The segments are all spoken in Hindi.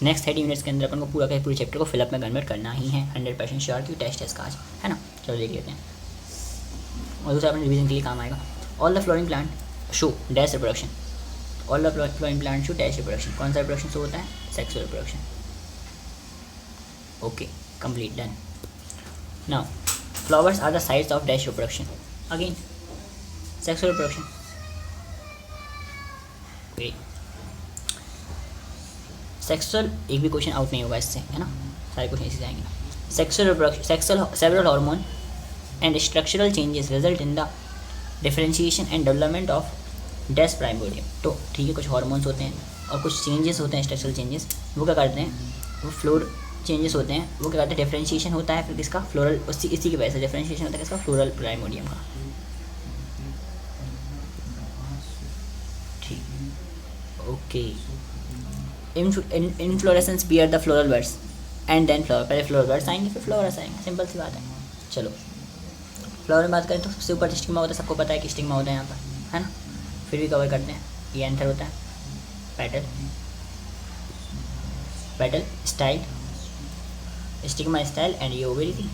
नेक्स्ट 30 मिनट्स के अंदर अपन को पूरा का पूरे चैप्टर को फिलअप में कन्वर्ट करना ही है, 100% श्योर, क्योंकि टेस्ट है इसका आज, है ना। चलो देख लेते हैं। और दूसरा अपने रिवीजन के लिए काम आएगा। All the flowering plant show dash reproduction, all the flowering plant show dash reproduction. कौन सा रिप्रोडक्शन शो होता है? Sexual reproduction. Okay, complete, done. Now flowers are the sites of dash reproduction, again sexual reproduction. Okay, sexual एक भी क्वेश्चन आउट नहीं होगा इससे, है ना, सारे क्वेश्चन इसी से आएंगे। Sexual reproduction, sexual several hormone and structural changes result in the differentiation and development of dash primordium. तो ठीक है, कुछ हार्मोन्स होते हैं और कुछ चेंजेस होते हैं, स्ट्रक्चरल चेंजेस, वो क्या करते हैं, वो फ्लोर चेंजेस होते हैं, वो क्या करते हैं, डिफरेंशिएशन होता है फिर किसका, फ्लोरल, इसी की वजह से डिफरेंशिएशन होता है किसका, फ्लोरल प्राइमोर्डियम का। ठीक, okay. Inflorescence bear the floral buds and then flower, पहले फ्लोरल बर्ड्स आएंगे फिर फ्लावर्स आएंगे, सिंपल सी बात है। चलो फ्लावर में बात करें तो सबसे ऊपर स्टिग्मा होता है, सबको पता है कि स्टिग्मा होता है यहाँ पर, है ना, फिर भी कवर करते हैं। ये एंथर होता है, petal, petal style, stigma style and ये ओवरी थी,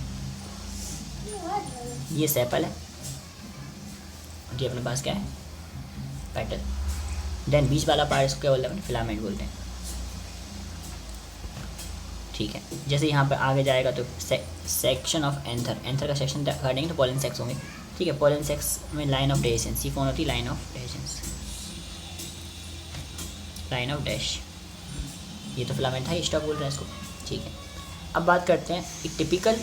ये सेपल है, ये अपने पास क्या है, पेटल। देन बीच वाला पार्ट इसको क्या बोलते हैं, फिलामेंट बोलते हैं। ठीक है, जैसे यहाँ पर आगे जाएगा तो सेक्शन ऑफ एंथर, एंथर का सेक्शन काटेंगे तो पॉलन सेक्स होंगे। ठीक है, पॉलन सेक्स में लाइन ऑफ डेशेंस, ये कौन होती है, line of dehiscence, line of dash, ये तो फिलामेंट था, स्टॉक बोल रहे हैं इसको। ठीक है, अब बात करते हैं, एक टिपिकल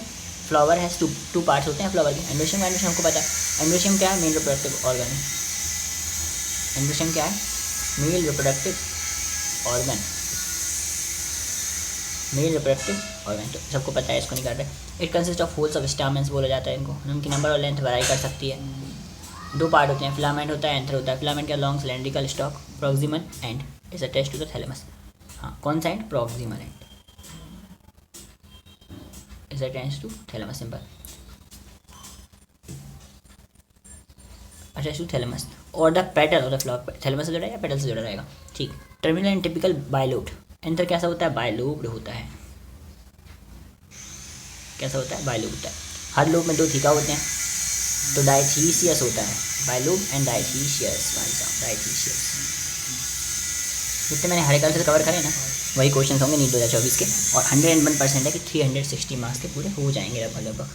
फ्लावर है, टू पार्ट्स होते हैं फ्लावर के, एंड्रोशियम, एंड्रोशियम हमको पता है, एंड्रोशियम क्या है, मेल रिप्रोडक्टिव ऑर्गन है। एंड्रोशियम क्या है, male reproductive organ, male reproductive organ, तो सबको पता है, इसको नहीं कर रहे। It consist of whorls of stamens बोला जाता है इनको, उनकी नंबर और लेंथ वैरी कर सकती है। दो पार्ट होते हैं, फिलामेंट होता है, एंथर होता है। फिलामेंट का long cylindrical stalk, proximal end is attached to the thalamus. हाँ, कौन सा end, proximal end is attached to thalamus, simple, attached to thalamus. और the petal of the flower, thalamus से जुड़ा या पेटल से जुड़ा रहेगा। ठीक, terminal end typical bilobed, anther कैसा होता है, बायलोब्ड होता है, कैसा होता है, बायलोब होता है। हर लोब में दो थीका होते हैं, तो डायथीसियस होता है, बायलोब एंड डायथीसियस, भाई साहब डायथीसियस। जितने मैंने हरे कलर से कवर करे ना, वही क्वेश्चन होंगे नीट 2024 के, और 101% है कि 360 मार्क्स के पूरे हो जाएंगे लगभग।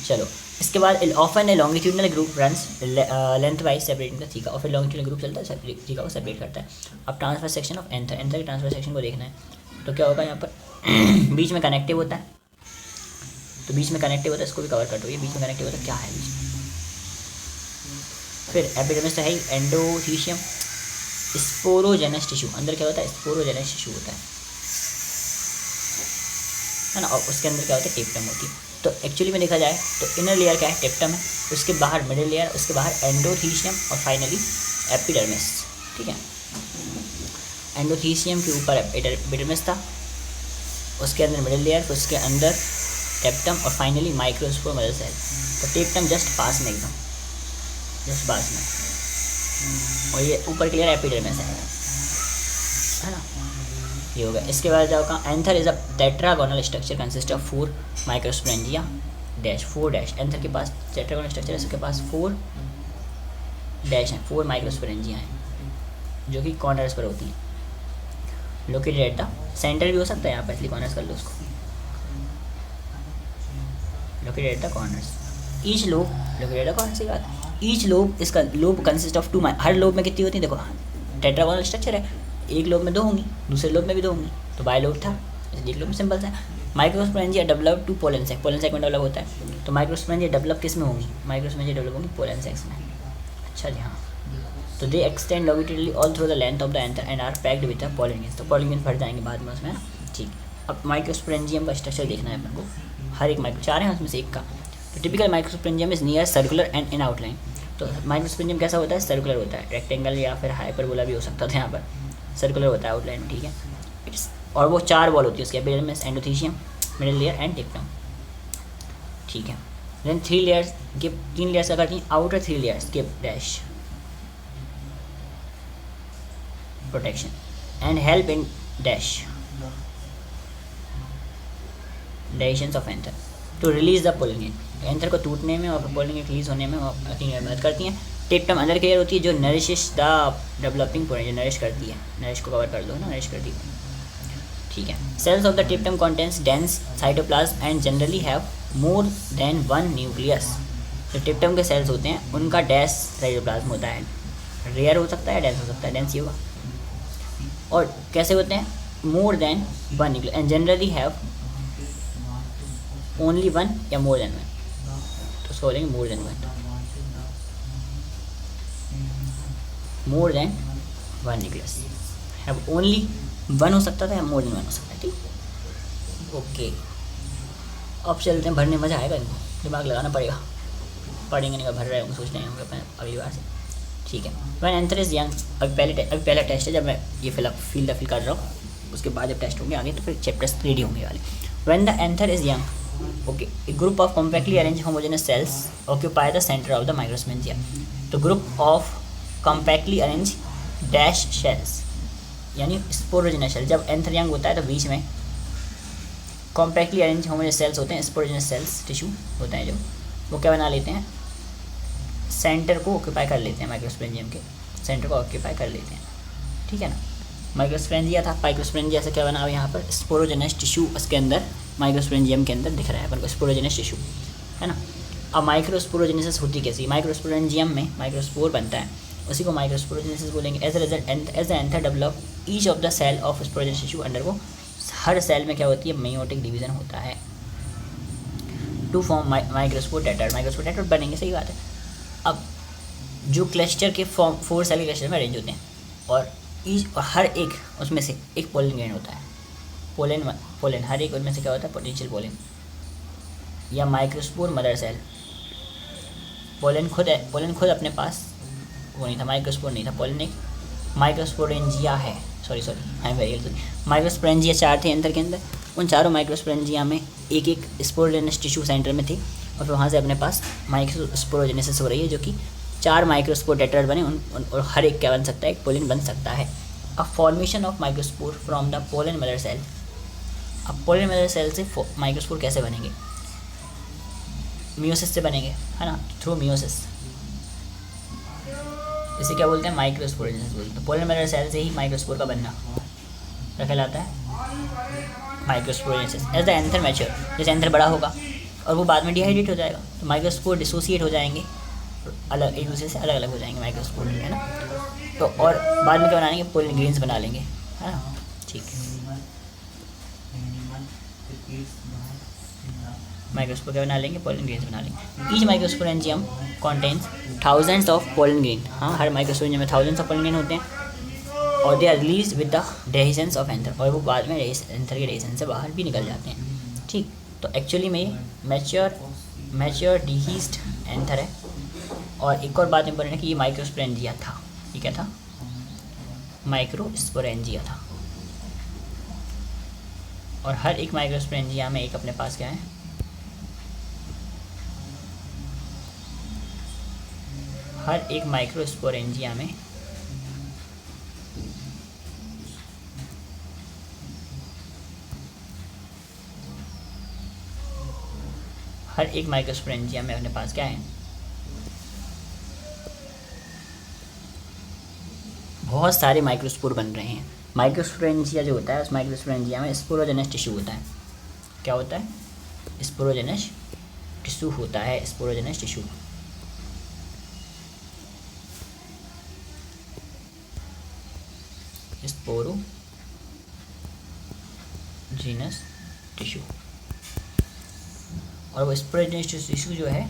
चलो इसके बाद often A longitudinal group runs length wise separating the theca, और फिर लॉन्गिट्यूडनल ग्रुप चलता है, थीका को सेपरेट करता है। अब transfer section of anther, anther के ट्रांसफर सेक्शन को देखना है, तो क्या होगा यहाँ पर बीच में कनेक्टिव होता है, तो बीच में कनेक्टिव होता है, इसको भी कवर कर दो, ये बीच में कनेक्टिव होता है, क्या है बीच में। फिर एपिडर्मिस है एंडोथीशियम, स्पोरोजेनस टिश्यू, अंदर क्या होता है, स्पोरोजेनस टिश्यू होता है ना, और उसके अंदर क्या होता है, टेप्टम होती है। तो एक्चुअली में देखा जाए तो इनर लेयर क्या है, टेप्टम है, उसके बाहर मिडिल लेयर, उसके बाहर एंडोथीशियम और फाइनली एपिडर्मिस। ठीक है, एंडोथीशियम के ऊपर एपिडर्मिस था, उसके अंदर मिडिल लेयर, फिर उसके अंदर टेप्टम और फाइनली माइक्रोस्पोर मदर सेल। तो टेप्टम जस्ट पास में, एकदम जस्ट पास में, और ये ऊपर क्लियर एपिडर्मिस है ना, ये हो गया। इसके बाद जाओ, anther is a tetragonal structure consist of 4 microsporangia dash 4 dash, anther के पास टेट्रागोनल स्ट्रक्चर है, इसके पास 4 डैश हैं, 4 माइक्रोस्पोरेंजिया हैं जो कि कॉर्नर्स पर होती है। लोकेटेड एट द सेंटर भी हो सकता है, यहाँ पर इसलिए कॉर्नर्स कर लो उसको, located at the corners. Each lobe located at the corner, सही बात है। ईच लोब, इसका lobe consist of 2, her lobe में कितनी होती है, देखो टेट्रागोनल स्ट्रक्चर है, एक लोब में 2 होंगी, दूसरे लोब में भी 2 होंगी, तो बायलोब था, एक लोब में सिंपल सा। Microsporangia develop to pollen sac, pollen sac में डेवलप होता है, तो माइक्रोस्पोरेंजिया डेवलप किस में होंगी, माइक्रोस्पोरेंजिया डेवलप होंगी पोलन सेक्स में। अच्छा जी, हाँ, तो they extend longitudinally all through the length of the anther and are packed with the pollen grains, तो पोलन ग्रेन्स भर जाएंगे बाद में उसमें। ठीक, अब माइक्रोस्पोरेंजियम का स्ट्रक्चर देखना है अपन को, हर एक माइक्रो 4 है उसमें से एक का। तो typical microsporangium is near circular and in outline, तो माइक्रोस्पोरेंजियम कैसा होता है, सर्कुलर होता है, रेक्टेंगल या फिर हाइपरबोला भी हो सकता था, यहाँ पर सर्कुलर होता है आउटलाइन। ठीक है, इट्स, और वो 4 वॉल होती है उसके, epidermis, endothecium, middle layer and टेप्टम। ठीक है, देन 3 लेयर्स गिव 3 लेयर्स क्या करती हैं, outer 3 layers give dash protection and help in dash directions of anther to release the pollen anther को टूटने में और पोलिंग रिलीज होने में मदद करती हैं। टिप अंदर क्लियर होती है जो नरिशेस द डेवलपिंग पॉइंट, जो नरिश करती है, नरिश को कवर कर दो ना, नरिश करती है, ठीक है। Cells of the tapetum contents dense cytoplasm and generally have more than one nucleus. जो टिप्टम के सेल्स होते हैं उनका डैश साइटोप्लाज्म होता है, रेयर हो सकता है, डेंस हो सकता है, डेंस ही होगा। और कैसे होते हैं, मोर than one nucleus and generally have only one या मोर देन वन, तो उसको बोलेंगे मोर than one, more than one nucleus, have only one हो सकता था या मोर देन वन हो सकता है, ठीक। ओके, अब चलते हैं भरने, मज़ा आएगा, इनको दिमाग लगाना पड़ेगा, पढ़ेंगे नहीं, भर रहे होंगे, सोच रहे होंगे अपने अगली बार से, ठीक है। व्हेन एंथर इज यंग, अभी पहला टेस्ट है, जब मैं ये फील कर रहा हूँ, उसके बाद जब टेस्ट होंगे आगे तो फिर चैप्टर्स रेडी होंगे वाले। When the anther is young, okay, a group of compactly arranged homogeneous cells occupy the center of the microsphengia. तो group of compactly arranged dash cells यानी स्पोरोजेनस सेल, जब एंथर यंग होता है तो बीच में कॉम्पैक्टली अरेंज होमोजेनस सेल्स होते हैं, स्पोरोजेनस सेल्स टिश्यू होते हैं जो, वो क्या बना लेते हैं, सेंटर को ऑक्यूपाई कर लेते हैं, माइक्रोस्पेरेंजियम के सेंटर को ऑक्यूपाई कर लेते हैं, ठीक है ना। माइक्रोस्पेरेंजिया था, माइक्रोस्पेरेंजिया से क्या बना हुआ यहाँ पर, स्पोरोजेनस टिश्यू उसके अंदर, माइक्रोस्पोरेंजियम के अंदर दिख रहा है अपन को स्पोरोजेनस टिश्यू, है ना। अब माइक्रोस्पोरोजेनेसिस होती कैसी, माइक्रोस्पोरेंजियम में माइक्रोस्पोर बनता है, उसी को माइक्रोस्पोरोजेनेसिस बोलेंगे। As the anther develop each of the cell of sporogenous tissue under वो, हर सेल में क्या होती है, मेयोटिक डिवीजन होता है टू फॉर्म माइक्रोस्पोर टेट्राड बनेंगे, सही बात है। अब जो क्लस्टर के फॉर्म 4 सेल के क्लस्टर में अरेंज होते हैं और हर एक उसमें से एक पोलन ग्रेन होता है, पोलन हर एक उनमें से क्या होता है, पोटेंशियल पोलन या माइक्रोस्पोर मदर सेल। पोलन खुद अपने पास वो नहीं था, माइक्रोस्पोर नहीं था, पोलन एक माइक्रोस्पोरेंजिया है, sorry I am very sorry, microsporangia 4 थे एंथर के अंदर, उन चारों माइक्रोस्पोरेंजिया में एक एक स्पोरोजेनस टिश्यू सेंटर में थे और फिर वहाँ से अपने पास माइक्रोस्पोरोजेनेसिस हो रही है, जो कि 4 माइक्रोस्पोर टेट्राड बने और हर एक क्या बन सकता है, एक पोलन बन सकता है। A formation of microspore from the pollen mother cell, अब पोलन मदर सेल से माइक्रोस्पोर कैसे बनेंगे, मियोसिस से बनेंगे, है ना, थ्रू मियोसिस, इसे क्या बोलते हैं, माइक्रोस्पोरेंजियस बोलते हैं। तो पोलन मदर सेल से ही माइक्रोस्पोर का बनना रखा जाता है माइक्रोस्पोरेंजियस। एज द एंथर मैच्योर, जैसे एंथर बड़ा होगा और वो बाद में डिहाइड्रेट हो जाएगा तो माइक्रोस्पोर डिसोसिएट हो जाएंगे, अलग एक दूसरे से अलग अलग हो जाएंगे माइक्रोस्पोर, है ना। तो और बाद में क्या बनाएंगे, पोलन ग्रेन्स बना लेंगे, है ना, ठीक है। माइक्रोस्पोर क्या बना लेंगे, पोलन ग्रेन्स बना लेंगे। Each microsporangium contains thousands of pollen grain, हाँ हर माइक्रोस्पोरेंजियम में थाउजेंड्स ऑफ पोलन ग्रेन होते हैं और they are release with the dehiscence of anther, और वो बाद में एंथर के डेहिसेंस से बाहर भी निकल जाते हैं, ठीक। तो एक्चुअली में मैच्योर डिहीस्ड एंथर है। और एक और बात इंपॉर्टेंट है कि ये माइक्रोस्पोरेंजिया था, ये क्या था, माइक्रोस्पोरेंजिया था, और हर एक माइक्रोस्पोरेंजिया में एक अपने पास क्या है, हर एक माइक्रोस्पोरेंजिया में अपने पास क्या है, बहुत सारे माइक्रोस्पोर बन रहे हैं। माइक्रोस्पोरेंजिया जो होता है उस माइक्रोस्पोरेंजिया में स्पोरोजेनस टिश्यू होता है, क्या होता है, स्पोरोजेनस टिश्यू होता है, स्पोरोजेनस टिश्यू, स्पोरोजेनस टिश्यू। और वो स्पोरोजेनस टिश्यू जो है,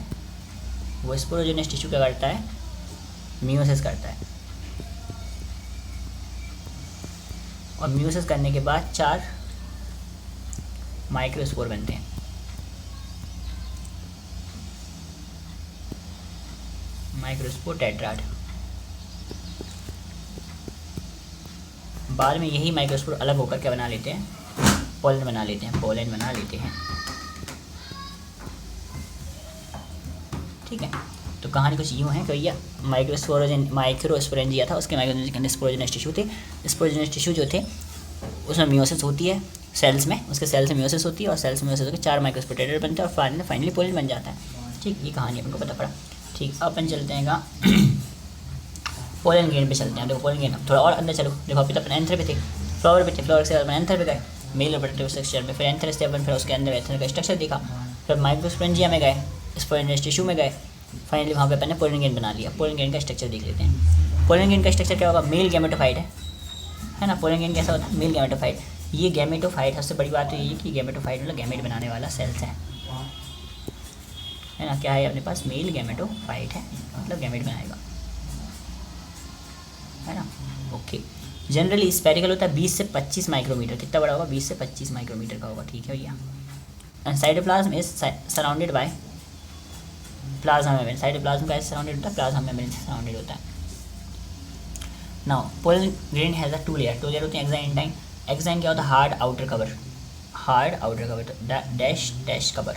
वो स्पोरोजेनस टिश्यू क्या करता है, मियोसिस करता है, और मियोसिस करने के बाद 4 माइक्रोस्पोर बनते हैं, माइक्रोस्पोर टेट्राड। बाद में यही माइक्रोस्पोर अलग होकर क्या बना लेते हैं, पोलन बना लेते हैं, ठीक है। तो कहानी कुछ यूँ है कि भैया माइक्रोस्पोरेंजिया था, उसके माइक्रोस्पोरेजिनस टिश्यू थे। स्पोरेजिनस टिश्यू जो थे उसमें मियोसिस होती है सेल्स में, उसके सेल्स में मियोसिस होती है और सेल्स में मियोसिस होकर 4 माइक्रोस्पोरेटर बनते हैं और फाइनली पोलन बन जाता है। ठीक, ये कहानी अपन को पता पड़ा। ठीक, अपन चलते हैं कहाँ पोलन ग्रेन पे चलते हैं। देखो पोलन ग्रेन थोड़ा और अंदर चलो। देखो अभी तो अपन एंथर पे थे, फ्लावर पे थे, फ्लावर से अपन एंथर पे गए मेल रिप्रोडक्टिव स्ट्रक्चर में, फिर एंथर से अपन फिर उसके अंदर एंथर का स्ट्रक्चर देखा, फिर माइक्रोस्पोरेंजिया में गए, स्पोरेजिनस टिश्यू में गए, फाइनली वहाँ पे अपन ने पोलन ग्रेन बना लिया। पोलन ग्रेन का स्ट्रक्चर देख लेते हैं। पोलन ग्रेन का स्ट्रक्चर क्या होगा, मेल गैमेटोफाइट है ना। पोलन ग्रेन कैसा होता है, मेल गैमेटोफाइट। ये गैमेटोफाइट सबसे बड़ी बात तो ये है कि गैमेटोफाइट मतलब गैमेट बनाने वाला सेल्स है ना। क्या है अपने पास, मेल गैमेटोफाइट है मतलब गैमेट बनाएगा, है ना। ओके, जनरली स्पेरिकल होता है 20 से 25 माइक्रोमीटर। कितना बड़ा होगा, 20 से 25 माइक्रोमीटर का होगा, ठीक है भैया। And cytoplasm is surrounded by plasma membrane. Cytoplasm का सराउंडेड होता है, प्लाज्मा मेम्ब्रेन से सराउंडेड होता है। Now pollen grain has a 2 layer. 2 layer होते हैं एक्साइन एंड एक्साइन क्या होता है, hard outer cover, hard outer cover, dash dash cover,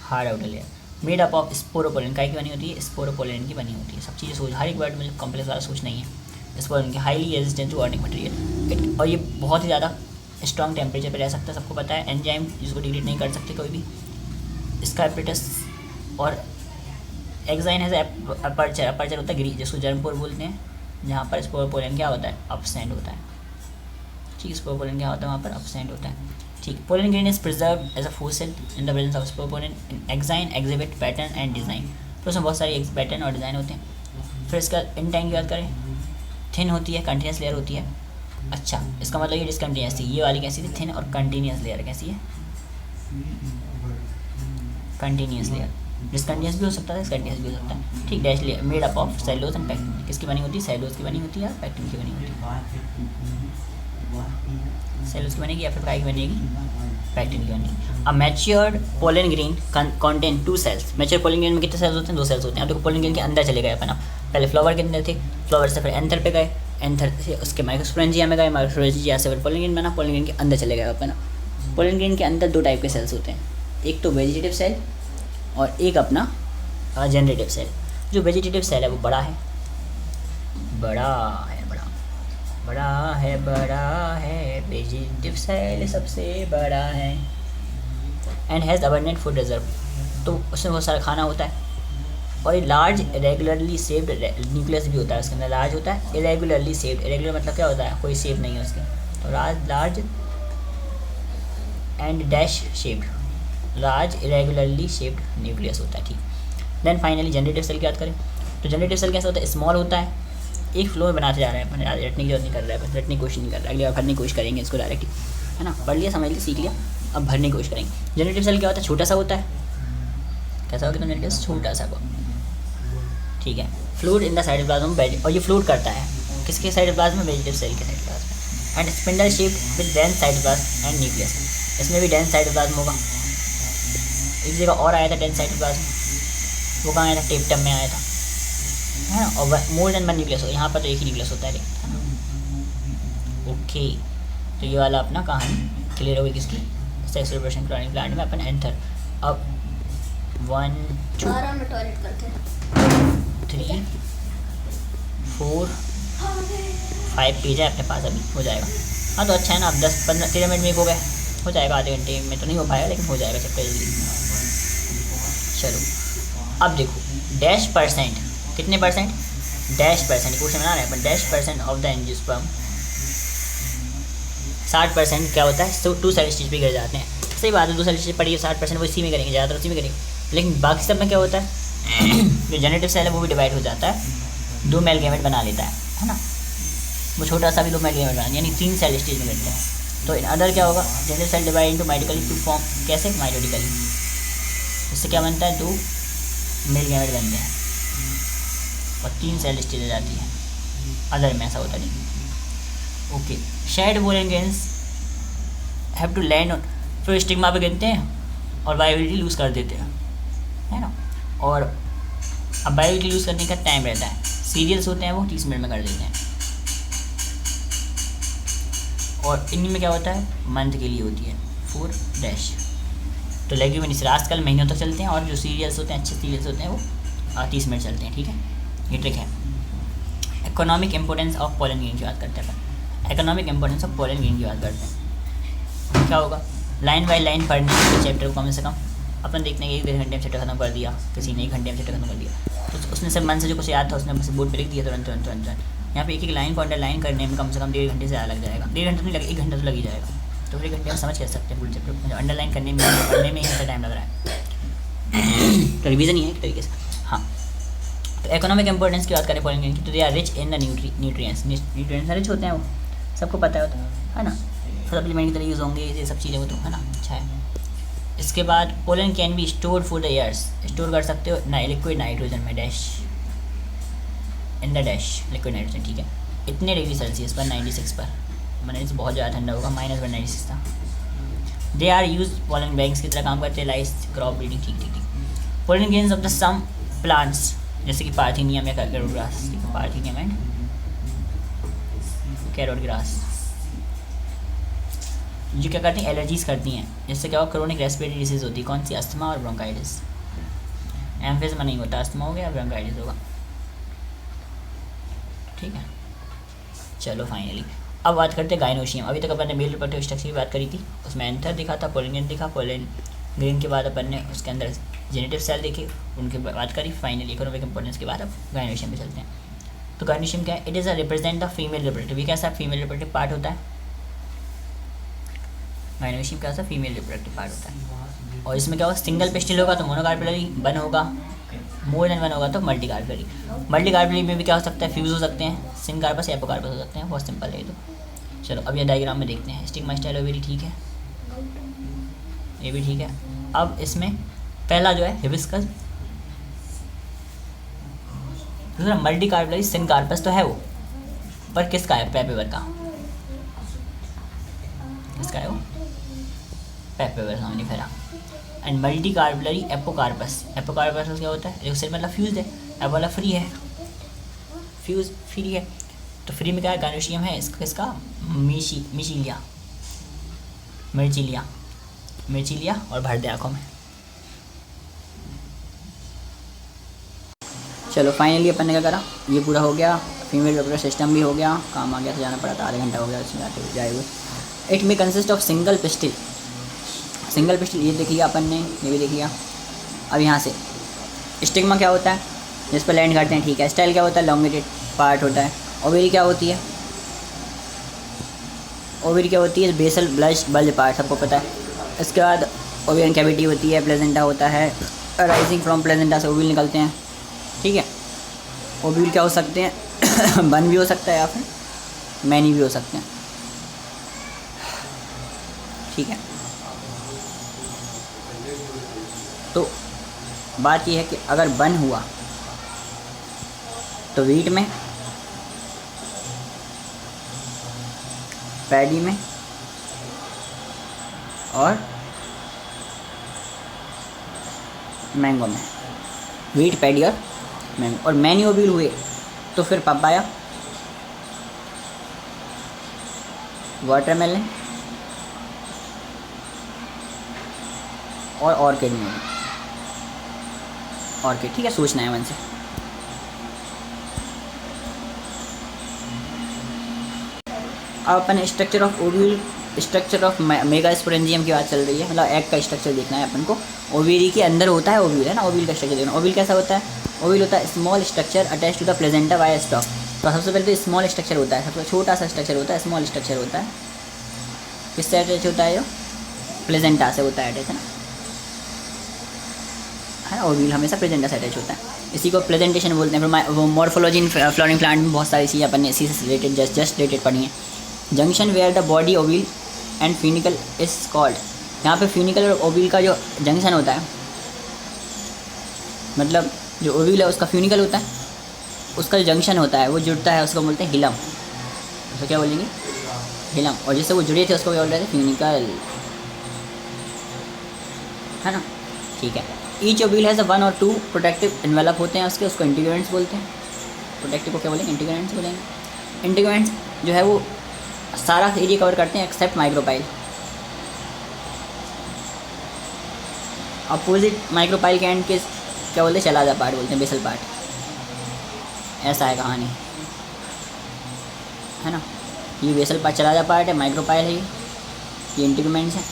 hard outer layer made up of sporopollenin. काय की बनी होती है, स्पोरोपोलन की बनी होती है। सब चीज़ें सोच, हर एक वर्ड में कॉम्प्लेक्स वाला सोच नहीं है। स्पोरोपोलन की highly resistant to organic material, और ये बहुत ही ज़्यादा स्ट्रॉन्ग टेम्परेचर पे रह सकता है, सबको पता है। एंजाइम जिसको डिग्रेड नहीं कर सकते कोई भी। इसका एपरेटस और एक्साइन है अपर्चर, अपर्चर होता है ग्री, जिसको जर्मपोर बोलते हैं, जहाँ पर स्पोरोपोलन क्या होता है, अपसेंट होता है। ठीक, स्पोरोपोलन क्या होता है वहाँ पर, अपसेंट होता है। ठीक, pollen grain is preserve as a fossil in the presence of sporopollenin in exine exhibit pattern and design. तो उसमें बहुत सारे पैटर्न और डिज़ाइन होते हैं। फिर इसका इंटाइन की बात करें, थिन होती है, कंटिन्यूस लेयर होती है। अच्छा, इसका मतलब ये डिसकंटिन्यूस थी, ये वाली कैसी थी, थिन, और कंटिन्यूस लेयर कैसी है, कंटिन्यूस लेयर। डिसकंटिन्यूस भी हो सकता है, कंटिन्यूस भी हो सकता है। ठीक, dash layer made up of cellulose and pectin. किसकी बनी होती है, सेलुलोज की बनी होती है, पैक्टिन की बनी होती है। सेलुलोज की बनेगी या फिर काय की बनेगी, पैक्टिन की बनेगी। A matured pollen grain contain 2 cells. Mature pollen grain में कितने सेल्स होते हैं, 2 सेल्स होते हैं। अब देखो पोलन ग्रेन के अंदर चले गए अपन, पहले फ्लावर के अंदर थे, फ्लावर से फिर एंथर पे गए, एंथर से उसके माइक्रोस्पोरेंजिया में गए, माइक्रोस्पोरेंजिया से फिर पोलन ग्रेन बना, पोलन ग्रेन के अंदर चले गए अपन। पोलन ग्रेन के अंदर 2 टाइप के सेल्स होते हैं, एक तो वेजिटेटिव सेल और एक अपना जनरेटिव सेल। जो वेजिटेटिव सेल है वो बड़ा है, बड़ा है वेजिटेटिव सेल सबसे बड़ा है। And has abundant food reserve, तो उसमें बहुत सारा खाना होता है। और ये लार्ज इरेगुलरली शेप्ड न्यूक्लियस भी होता है उसके अंदर, लार्ज होता है, इरेगुलरली शेप्ड। इरेगुलर मतलब क्या होता है, कोई शेप नहीं है उसकी, तो large and dash shaped, large irregularly shaped nucleus होता है। ठीक, देन फाइनली जनरेटिव सेल की बात करें तो जनरेटिव सेल कैसा होता है, स्मॉल होता है, एक फ्लो में बनाते जा रहे हैं अपन, रटने की जरूरत नहीं कर रहा है, रटने की कोशिश नहीं कर रहा है, अगली बार भरने की कोशिश करेंगे इसको डायरेक्टली, है ना। पढ़ लिया, समझ लिया, सीख लिया, अब भरने की कोशिश करेंगे। जनरेटिव सेल क्या होता है, छोटा सा होता है, कैसा होगा जनरेटिव, छोटा सा को, ठीक है। फ्लूइड इन द साइटोप्लाज्म, और ये फ्लूइड करता है किसके साइटोप्लाज्म में, वेजिटेटिव सेल के cytoplasm. And spindle shaped with dense cytoplasm and nucleus, इसमें भी डेंस साइटोप्लाज्म होगा। एक जगह और आया था डेंस साइटोप्लाज्म, वो कहाँ आया था, टेप्टम में आया था, है ना। और मोर देन 1 न्यूक्लियस हो, यहाँ पर तो एक ही न्यूक्लियस होता है, है ना। ओके, तो ये वाला अपना कहानी क्लियर हो गई किसकी, सेक्स रिप्रोडक्शन क्लोनिंग प्लांट में अपन एंथर। अब 1 2 3 4 5 पेज है अपने पास, अभी हो जाएगा। हाँ तो अच्छा है ना, अब 10-15-13 मिनट में हो गए, हो जाएगा, आधे घंटे में तो नहीं हो पाएगा लेकिन हो जाएगा चैप्टर जल्दी। चलो अब देखो, डैश परसेंट, कितने परसेंट, डैश परसेंट, क्वेश्चन बना रहे हैं अपन, dash percent of the angiosperm, 60% क्या होता है, 2 सेल स्टेज पे गिर जाते हैं। सही बात है, 2 सेल स्टेज पढ़िए, 60% वो इसी में करेंगे, ज़्यादातर उसी में करेंगे। लेकिन बाकी सब में क्या होता है जो जेनेटिव सेल है वो भी डिवाइड हो जाता है, 2 मेल गैमेट बना लेता है ना। वो छोटा सा भी 2 मेल गैमेट बना, यानी 3 सेल स्टेज में गिरते हैं। तो इन अदर क्या होगा, generative cell divide into mitotically to form, कैसे, माइटोटिकली, इससे क्या बनता है, 2 मेल गैमेट बनते हैं और 3 सेल स्टेज आ जाती है। अदर में ऐसा होता नहीं। Okay, shed pollen grains have to land on, फिर स्टिग्मा पे गिरते हैं और बायोबिलिटी लूज़ कर देते हैं, है ना। और अब बायोबिलिटी लूज़ करने का टाइम रहता है, सीरियल्स होते हैं वो 30 मिनट में कर देते हैं। और इनमें क्या होता है, मंथ के लिए होती है 4 डैश, तो लेग्यूमिनेसी आजकल महीनों तक चलते हैं, और जो सीरियल्स होते हैं, अच्छे सीरियल्स होते हैं, वो 30 मिनट चलते हैं, ठीक है। ये ट्रिक है। Economic importance of pollen grain की बात करते हैं अपन। Economic importance of pollen grain की बात करते हैं। क्या होगा, लाइन बाय लाइन पढ़ने के चैप्टर को कम से कम अपन देखने के 1-1.5 घंटे में चैप्टर खत्म कर दिया, किसी ने 1 घंटे में चैप्टर खत्म कर दिया, तो उसने सब मन से जो कुछ याद था उसने बस बोर्ड पे लिख दिया तुरंत तुरंत तुरंत तुरंत। यहाँ पे एक एक लाइन को अंडरलाइन करने में कम से कम 1.5 घंटे से ज़्यादा लग जाएगा। 1.5 घंटे नहीं लगे, 1 घंटा तो लग ही जाएगा। तो फिर 1 घंटे में समझ कह सकते हैं पूरे चैप्टर को, अंडरलाइन करने में पढ़ने में ही टाइम लग रहा है। तो रिवीजन ही है एक तरीके से। हाँ, तो इकोनॉमिक इंपॉर्टेंस की बात करें पोलन ग्रेन की, तो they are rich in the nutrients. Nutrients rich होते हैं, वो सबको पता है ना। सप्लीमेंट की तरह यूज़ होंगे ये सब चीज़ें, वो तो है ना, अच्छा है। इसके बाद pollen can be store for the years. Store कर सकते हो ना लिक्विड नाइट्रोजन में, dash in the dash liquid nitrogen, ठीक है। इतने डिग्री सेल्सियस पर 96 पर, मैंने बहुत ज़्यादा ठंडा होगा, -196 था। They are use pollen banks की तरह काम करते हैं, लाइस क्रॉप ब्रीडिंग, ठीक ठीक ठीक। Pollen grains of the some plants जैसे कि पार्थिनियम या carrot grass, parthenium and carrot grass, जो क्या करती हैं, एलर्जीज करती हैं। जिससे क्या होगा, क्रोनिक रेस्पिरेटरी डिसीज होती है। कौन सी, अस्थमा और ब्रोंकाइटिस। एम्फिज़मा नहीं होता, अस्थमा हो गया, ब्रोंकाइटिस होगा, ठीक है। चलो फाइनली अब बात करते हैं गाइनोशियम। अभी तक अपन ने मेल रिप्रोडक्टिव स्ट्रक्चर की बात करी थी, उसमें एंथर दिखा था, पोलन ग्रेन दिखा, पोलन ग्रेन के बाद अपन ने उसके अंदर जेनेटिव सेल देखे, उनके बात करी। फाइनली इकोनॉमिक इंपॉर्टेंस के बाद अब गाइनोशियम पे चलते हैं। तो गाइनोशियम क्या है, it is a represent the female reproductive. ये कैसा फीमेल रिप्रोडक्टिव पार्ट होता है, गाइनोशियम कैसा फीमेल रिप्रोडक्टिव पार्ट होता है। और इसमें क्या होगा, सिंगल पिस्टिल होगा तो मोनोकार्पेलरी, वन होगा, मोर देन वन होगा तो मल्टी कार्पेलरी। मल्टी कार्पेलरी में भी क्या हो सकता है, फ्यूज हो सकते हैं, सिनकार्पस या एपोकार्पस हो सकते हैं, बहुत सिंपल है ये तो। चलो अब ये डायग्राम में देखते हैं। स्टिग्मा स्टाइल ओवेरी, ठीक है, ये भी ठीक है। अब इसमें पहला जो है हिबिस्कस, दूसरा मल्टी कार्पेलरी, सिनकार्पस तो है वो, पर किसका है, पेपेवर का, किसका है वो, Papaver somniferum. And multi carpellary apocarpous, apocarpous क्या होता है, देखो सिर मतलब फ्यूज है, एप वाला फ्री है, फ्यूज फ्री है, तो फ्री में क्या है, गाइनोशियम है, इसका किसका, मिशीलिया, मिर्चिलिया और भर दे आँखों में। चलो फाइनली अपन ने क्या करा, ये पूरा हो गया, फीमेल रिप्रोडक्टिव सिस्टम भी हो गया, काम आ गया तो जाना पड़ा था, आधा घंटा हो गया उसमें जाते जाए हुए। इट में consist of single pistil, single pistil ये देख लिया अपन ने, ये भी देख लिया। अब यहाँ से स्टिग्मा क्या होता है, जिस पर लैंड करते हैं, ठीक है। स्टाइल क्या होता है, लॉन्गेटेड पार्ट होता है। ओवेरी क्या होती है, ओवेरी क्या होती है, बेसल बल्ज पार्ट, सबको पता है। इसके बाद ओवेरियन कैविटी होती है, प्लेजेंटा होता है, राइजिंग फ्रॉम प्लेजेंटा से ओव्यूल निकलते हैं, ठीक है। ओव्यूल क्या हो सकते हैं, बन भी हो सकता है या फिर मैनी भी हो सकते हैं, ठीक है। तो बात यह है कि अगर बन हुआ तो वीट में, पैडी में और मैंगो में, वीट, पैडी और मैंगो। और मैनी ओव्यूल हुए तो फिर पपाया, वाटरमेलन और ऑर्किड में, ऑर्किड, ठीक है। सोचना है मन से। अब अपन structure of ovule, structure of mega sporangium की बात चल रही है, मतलब एग का स्ट्रक्चर देखना है अपन को। ओवेरी के अंदर होता है ओव्यूल, है ना, ओव्यूल का स्ट्रक्चर देखना। ओव्यूल कैसा होता है, ओव्यूल होता है small structure attach to the placenta by stalk. तो सबसे पहले तो स्मॉल स्ट्रक्चर होता है, सबसे छोटा सा स्ट्रक्चर होता है, स्मॉल स्ट्रक्चर होता है। किससे अटैच होता है, जो प्लेजेंटा से होता है अटैच, है ना, है। ओव्यूल हमेशा प्लेजेंटा से अटैच होता है, इसी को प्रेजेंटेशन बोलते हैं। फिर वो मॉर्फोलॉजी इन फ्लोरिंग प्लांट में बहुत सारी चीज़ें अपन ने इसी से रिलेटेड जस्ट रिलेटेड पढ़ी हैं। Junction where the body ovule and funicle is called, यहाँ पे फ्यूनिकल और ओव्यूल का जो जंक्शन होता है, मतलब जो ओव्यूल है उसका फ्यूनिकल होता है, उसका जो जंक्शन होता है वो जुड़ता है, उसको बोलते हैं हिलम। उसको क्या बोलेंगे, हिलम। और जिससे वो जुड़े थे उसको क्या बोल रहे थे, फ्यूनिकल, है ना, ठीक है। ईच ओव्यूल हैज़ 1 और 2 प्रोटेक्टिव एनवेलप होते हैं उसके, उसको इंटीग्रेंट्स बोलते हैं। प्रोटेक्टिव को क्या बोलेंगे, इंटीग्रेंट्स बोलेंगे। इंटीग्रेंट्स जो है वो सारा एरिया कवर करते हैं एक्सेप्ट माइक्रोपाइल। अपोजिट माइक्रोपाइल के एंड के क्या बोलते हैं, चला पार्ट बोलते हैं, बेसल पार्ट। ऐसा है कहानी, है ना। ये बेसल पार्ट चला पार्ट है, माइक्रोपाइल है ये इंटीग्यूमेंट्स है,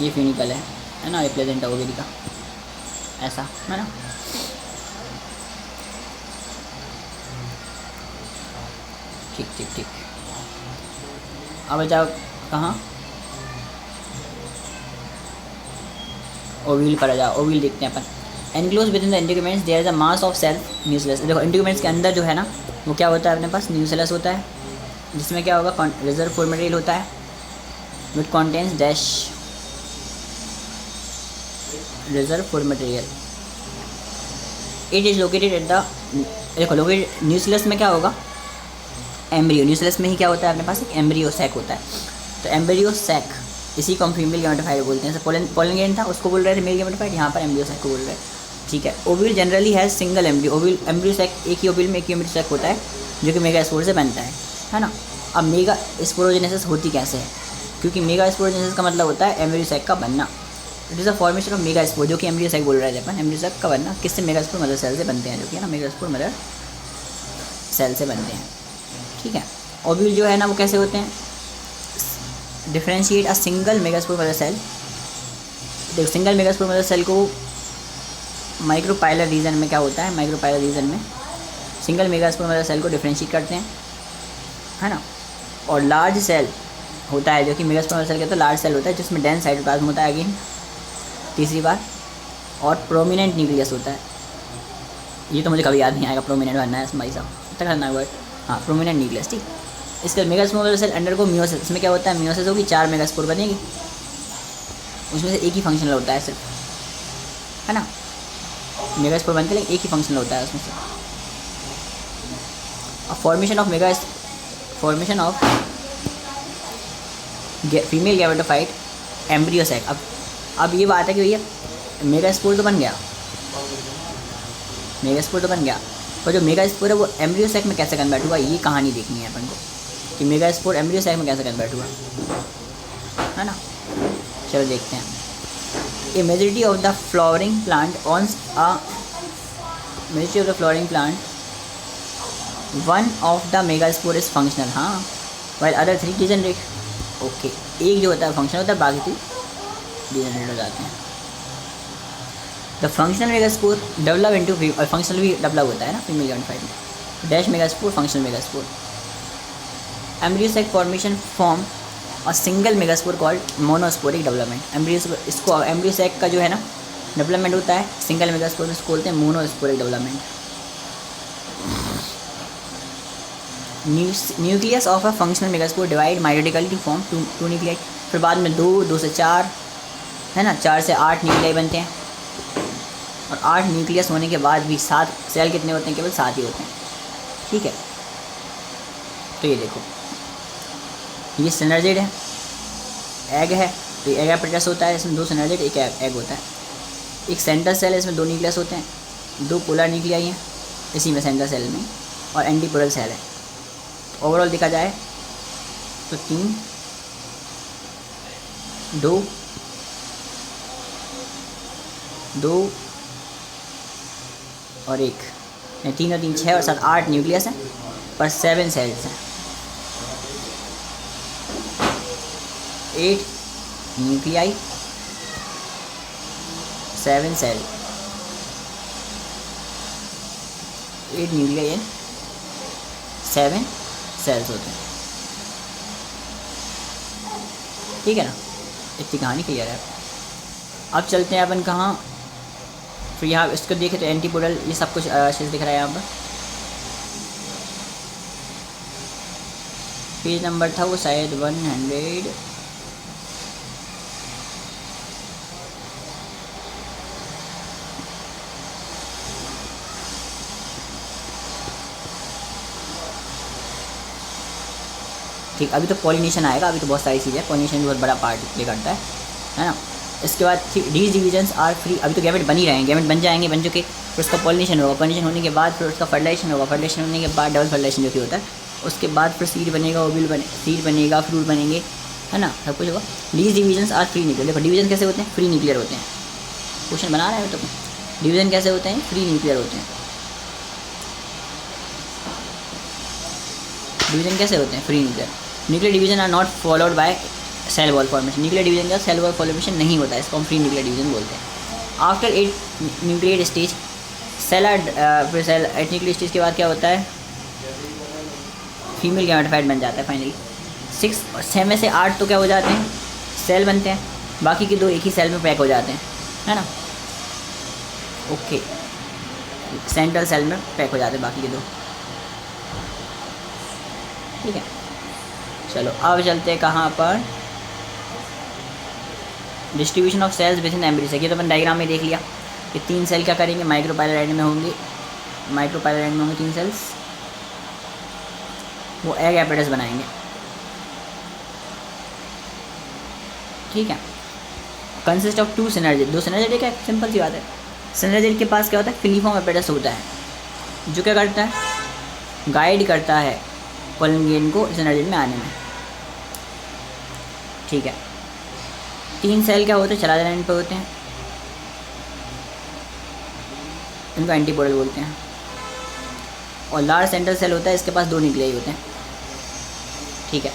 ये फिनिकल है ना, ये प्लेजेंटा ओवेरी का, ऐसा है ना। ठीक ठीक ठीक। अब जाओ कहाँ, ओव्यूल पर आ जाओ। ओव्यूल देखते हैं अपन। Enclose within the integuments there is a mass of self nucleus. देखो इंटीग्यूमेंट्स के अंदर जो है ना वो क्या होता है, अपने पास न्यूक्लियस होता है, जिसमें क्या होगा, रिजर्व मटेरियल होता है, विच contains dash reserve material. It is located at the, देखो लोकेटेड न्यूक्लियस में क्या होगा, एम्ब्रियो। न्यूक्लियस में ही क्या होता है, अपने पास एक एम्ब्रियो सैक होता है। तो एम्ब्रियो सैक, इसी को हम फीमेल गैमेटोफाइट बोलते हैं। पोलन ग्रेन था, उसको बोल रहे थे मेल गैमेटोफाइट, यहाँ पर एम्ब्रियो सैक को बोल रहे हैं, ठीक है। ओव्यूल जनरली है single embryo. Ovule embryo sac, एक ही ओव्यूल में एक ही एम्ब्रियो सैक होता है, जो कि मेगा स्पोर से बनता है ना। अब मेगा स्पोरोजेनेसिस होती कैसे है, क्योंकि मेगा स्पोरोजेनेसिस का मतलब होता है एम्ब्रियो सैक का बनना। It is a formation of mega spore, जो कि एम्ब्रियो सैक बोल रहे थे अपन। एम्ब्रियो सैक का बनना किससे, मेगा स्पोर मदर सेल से बनते हैं, जो कि है ना मेगा स्पोर मदर सेल से बनते हैं, ठीक है। ओव्यूल जो है ना वो कैसे होते हैं, differentiate a single megaspore mother cell. देखो सिंगल मेगास्पोर मदर सेल को माइक्रोपाइलर रीजन में क्या होता है, माइक्रोपाइलर रीजन में सिंगल मेगास्पोर मदर सेल को डिफ्रेंशिएट करते हैं, है ना। और लार्ज सेल होता है, जो कि मेगास्पोर मदर सेल कहते हैं, लार्ज सेल होता है जिसमें डेंस साइटोप्लाज्म होता है, अगेन तीसरी बार, और प्रोमिनेंट न्यूक्लियस होता है। ये तो मुझे कभी याद नहीं आएगा, प्रोमिनेंट बनना है भाई साहब, तक करना है, हाँ प्रोमिनेंट न्यूक्लियस, ठीक। इसका मेगास्पोर मदर सेल अंडर को मियोसिस, इसमें क्या होता है, मियोसिस होगी, 4 मेगास्पोर बनेगी, उसमें से एक ही फंक्शनल होता है सिर्फ, है ना। मेगास्पोर बनते लेकिन एक ही फंक्शनल होता है उसमें से। Formation of female gametophyte embryo sac. अब ये बात है कि भैया मेगास्पोर तो बन गया, मेगास्पोर तो बन गया, पर जो मेगास्पोर है वो एम्ब्रियो सैक में कैसे कन्वर्ट हुआ, ये कहानी देखनी है अपन को, कि मेगास्पोर एम्ब्रियो सैक में कैसे कन्वर्ट हुआ, है ना। चलो देखते हैं। A majority of the flowering plant ones a majority of the flowering plant one of the megaspore is functional, हाँ, वाइल अदर 3 डिजेनरेट। ओके, एक जो होता है फंक्शनल होता है, बाकी 3 डिजेनरेट हो जाते हैं। The functional megaspore develop into, और फंक्शनल भी डेवलप होता है ना फीमेल गैमेटोफाइट में, dash megaspore, functional megaspore. Embryo sac formation form और single megaspore called monosporic development. इसको एम्ब्रियो सैक का जो है ना डेवलपमेंट होता है सिंगल मेगास्पोर में, इसको बोलते हैं monosporic development. Nucleus of a functional megaspore divide mitotically to form 2 nuclei. फिर बाद में 2 से 4, है ना, 4 से 8 न्यूक्लियाई बनते हैं, और 8 न्यूक्लियस होने के बाद भी 7 सेल कितने होते हैं, केवल 7 ही होते हैं, ठीक है। तो ये देखो, ये सिनर्जिड है, एग है, तो ये एग एपिटस होता है, इसमें 2 सिनर्जिड, एक एग होता है। एक सेंटर सेल है, इसमें 2 न्यूक्लियस होते हैं, 2 पोलर न्यूक्लियाई हैं इसी में सेंटर सेल में, और एंटीपोलर सेल है। तो ओवरऑल देखा जाए तो 3, 2 और 1, 3 और 3 6 और 7 8 न्यूक्लियस हैं, पर 7 सेल्स हैं। 8 nuclei, 7 cell, 8 nuclei and 7 cells होते हैं, ठीक है ना। इतनी कहानी क्लियर है। अब चलते हैं अपन कहाँ, फिर यहाँ इसको देखें तो एंटीपोडल ये सब कुछ चीज़ दिख रहा है यहाँ पर। पेज नंबर था वो शायद 100, ठीक। अभी तो पॉलिनेशन आएगा, अभी तो बहुत सारी चीज़ें, पॉलिनेशन भी बहुत बड़ा पार्ट प्ले करता है ना। इसके बाद these डिविजन्स आर फ्री। अभी तो गैमेट बन ही रहे हैं, गैमेट बन जाएंगे, बन चुके, फिर उसका पॉलिनेशन होगा, पॉलिनेशन होने के बाद फिर उसका फर्टिलाइजेशन होगा, फर्टिलाइजेशन होने के बाद डबल फर्टिलाइजेशन जो कि होता है, उसके बाद फिर सीड बनेगा, ओव्यूल सीड बनेगा, फ्रूट बनेंगे, है ना, सब कुछ होगा। these divisions are free nuclear. देखो डिवीजन कैसे होते हैं, फ्री न्यूक्लियर होते हैं, क्वेश्चन बना रहे हो तो डिवीजन कैसे होते हैं, फ्री न्यूक्लियर होते हैं। डिवीजन कैसे होते हैं, free nuclear. Nuclear division are not followed by cell wall formation. Nuclear division का सेल वॉल फॉर्मेशन नहीं होता है, इसको हम फ्री न्यूक्लियर डिवीजन बोलते हैं। आफ्टर 8 न्यूक्लियर स्टेज सेल फिर सेल 8 न्यूक्लियर स्टेज के बाद क्या होता है, फीमेल गैमेटोफाइट बन जाता है फाइनली। 6 में से 8 तो क्या हो जाते हैं, सेल बनते हैं, बाकी के 2 एक ही सेल में पैक हो जाते हैं, है ना। ओके, सेंट्रल सेल में पैक हो जाते हैं बाकी के 2, ठीक है। चलो अब चलते हैं कहाँ पर, distribution of cells within embryo. ये तो अपन डायग्राम में देख लिया कि 3 सेल क्या करेंगे, माइक्रोपाइलोराइड में होंगे, माइक्रोपाइलोराइड में होंगे 3 सेल्स, वो एग एपेटस बनाएंगे, ठीक है। कंसिस्ट ऑफ 2 सिनर्जिड, 2 सिनर्जिड है, सिंपल सी बात है। सिनर्जिड के पास क्या होता है, फिलीफॉर्म एपेटस होता है, जो क्या करता है, गाइड करता है पोलन ग्रेन को सिनर्जिड में आने में, ठीक है। 3 सेल क्या होते हैं, चलाते लाइन पे होते हैं, इनको एंटीपोडल बोलते हैं। और लार्ज सेंट्रल सेल होता है, इसके पास 2 न्यूक्लियाई होते हैं, ठीक है।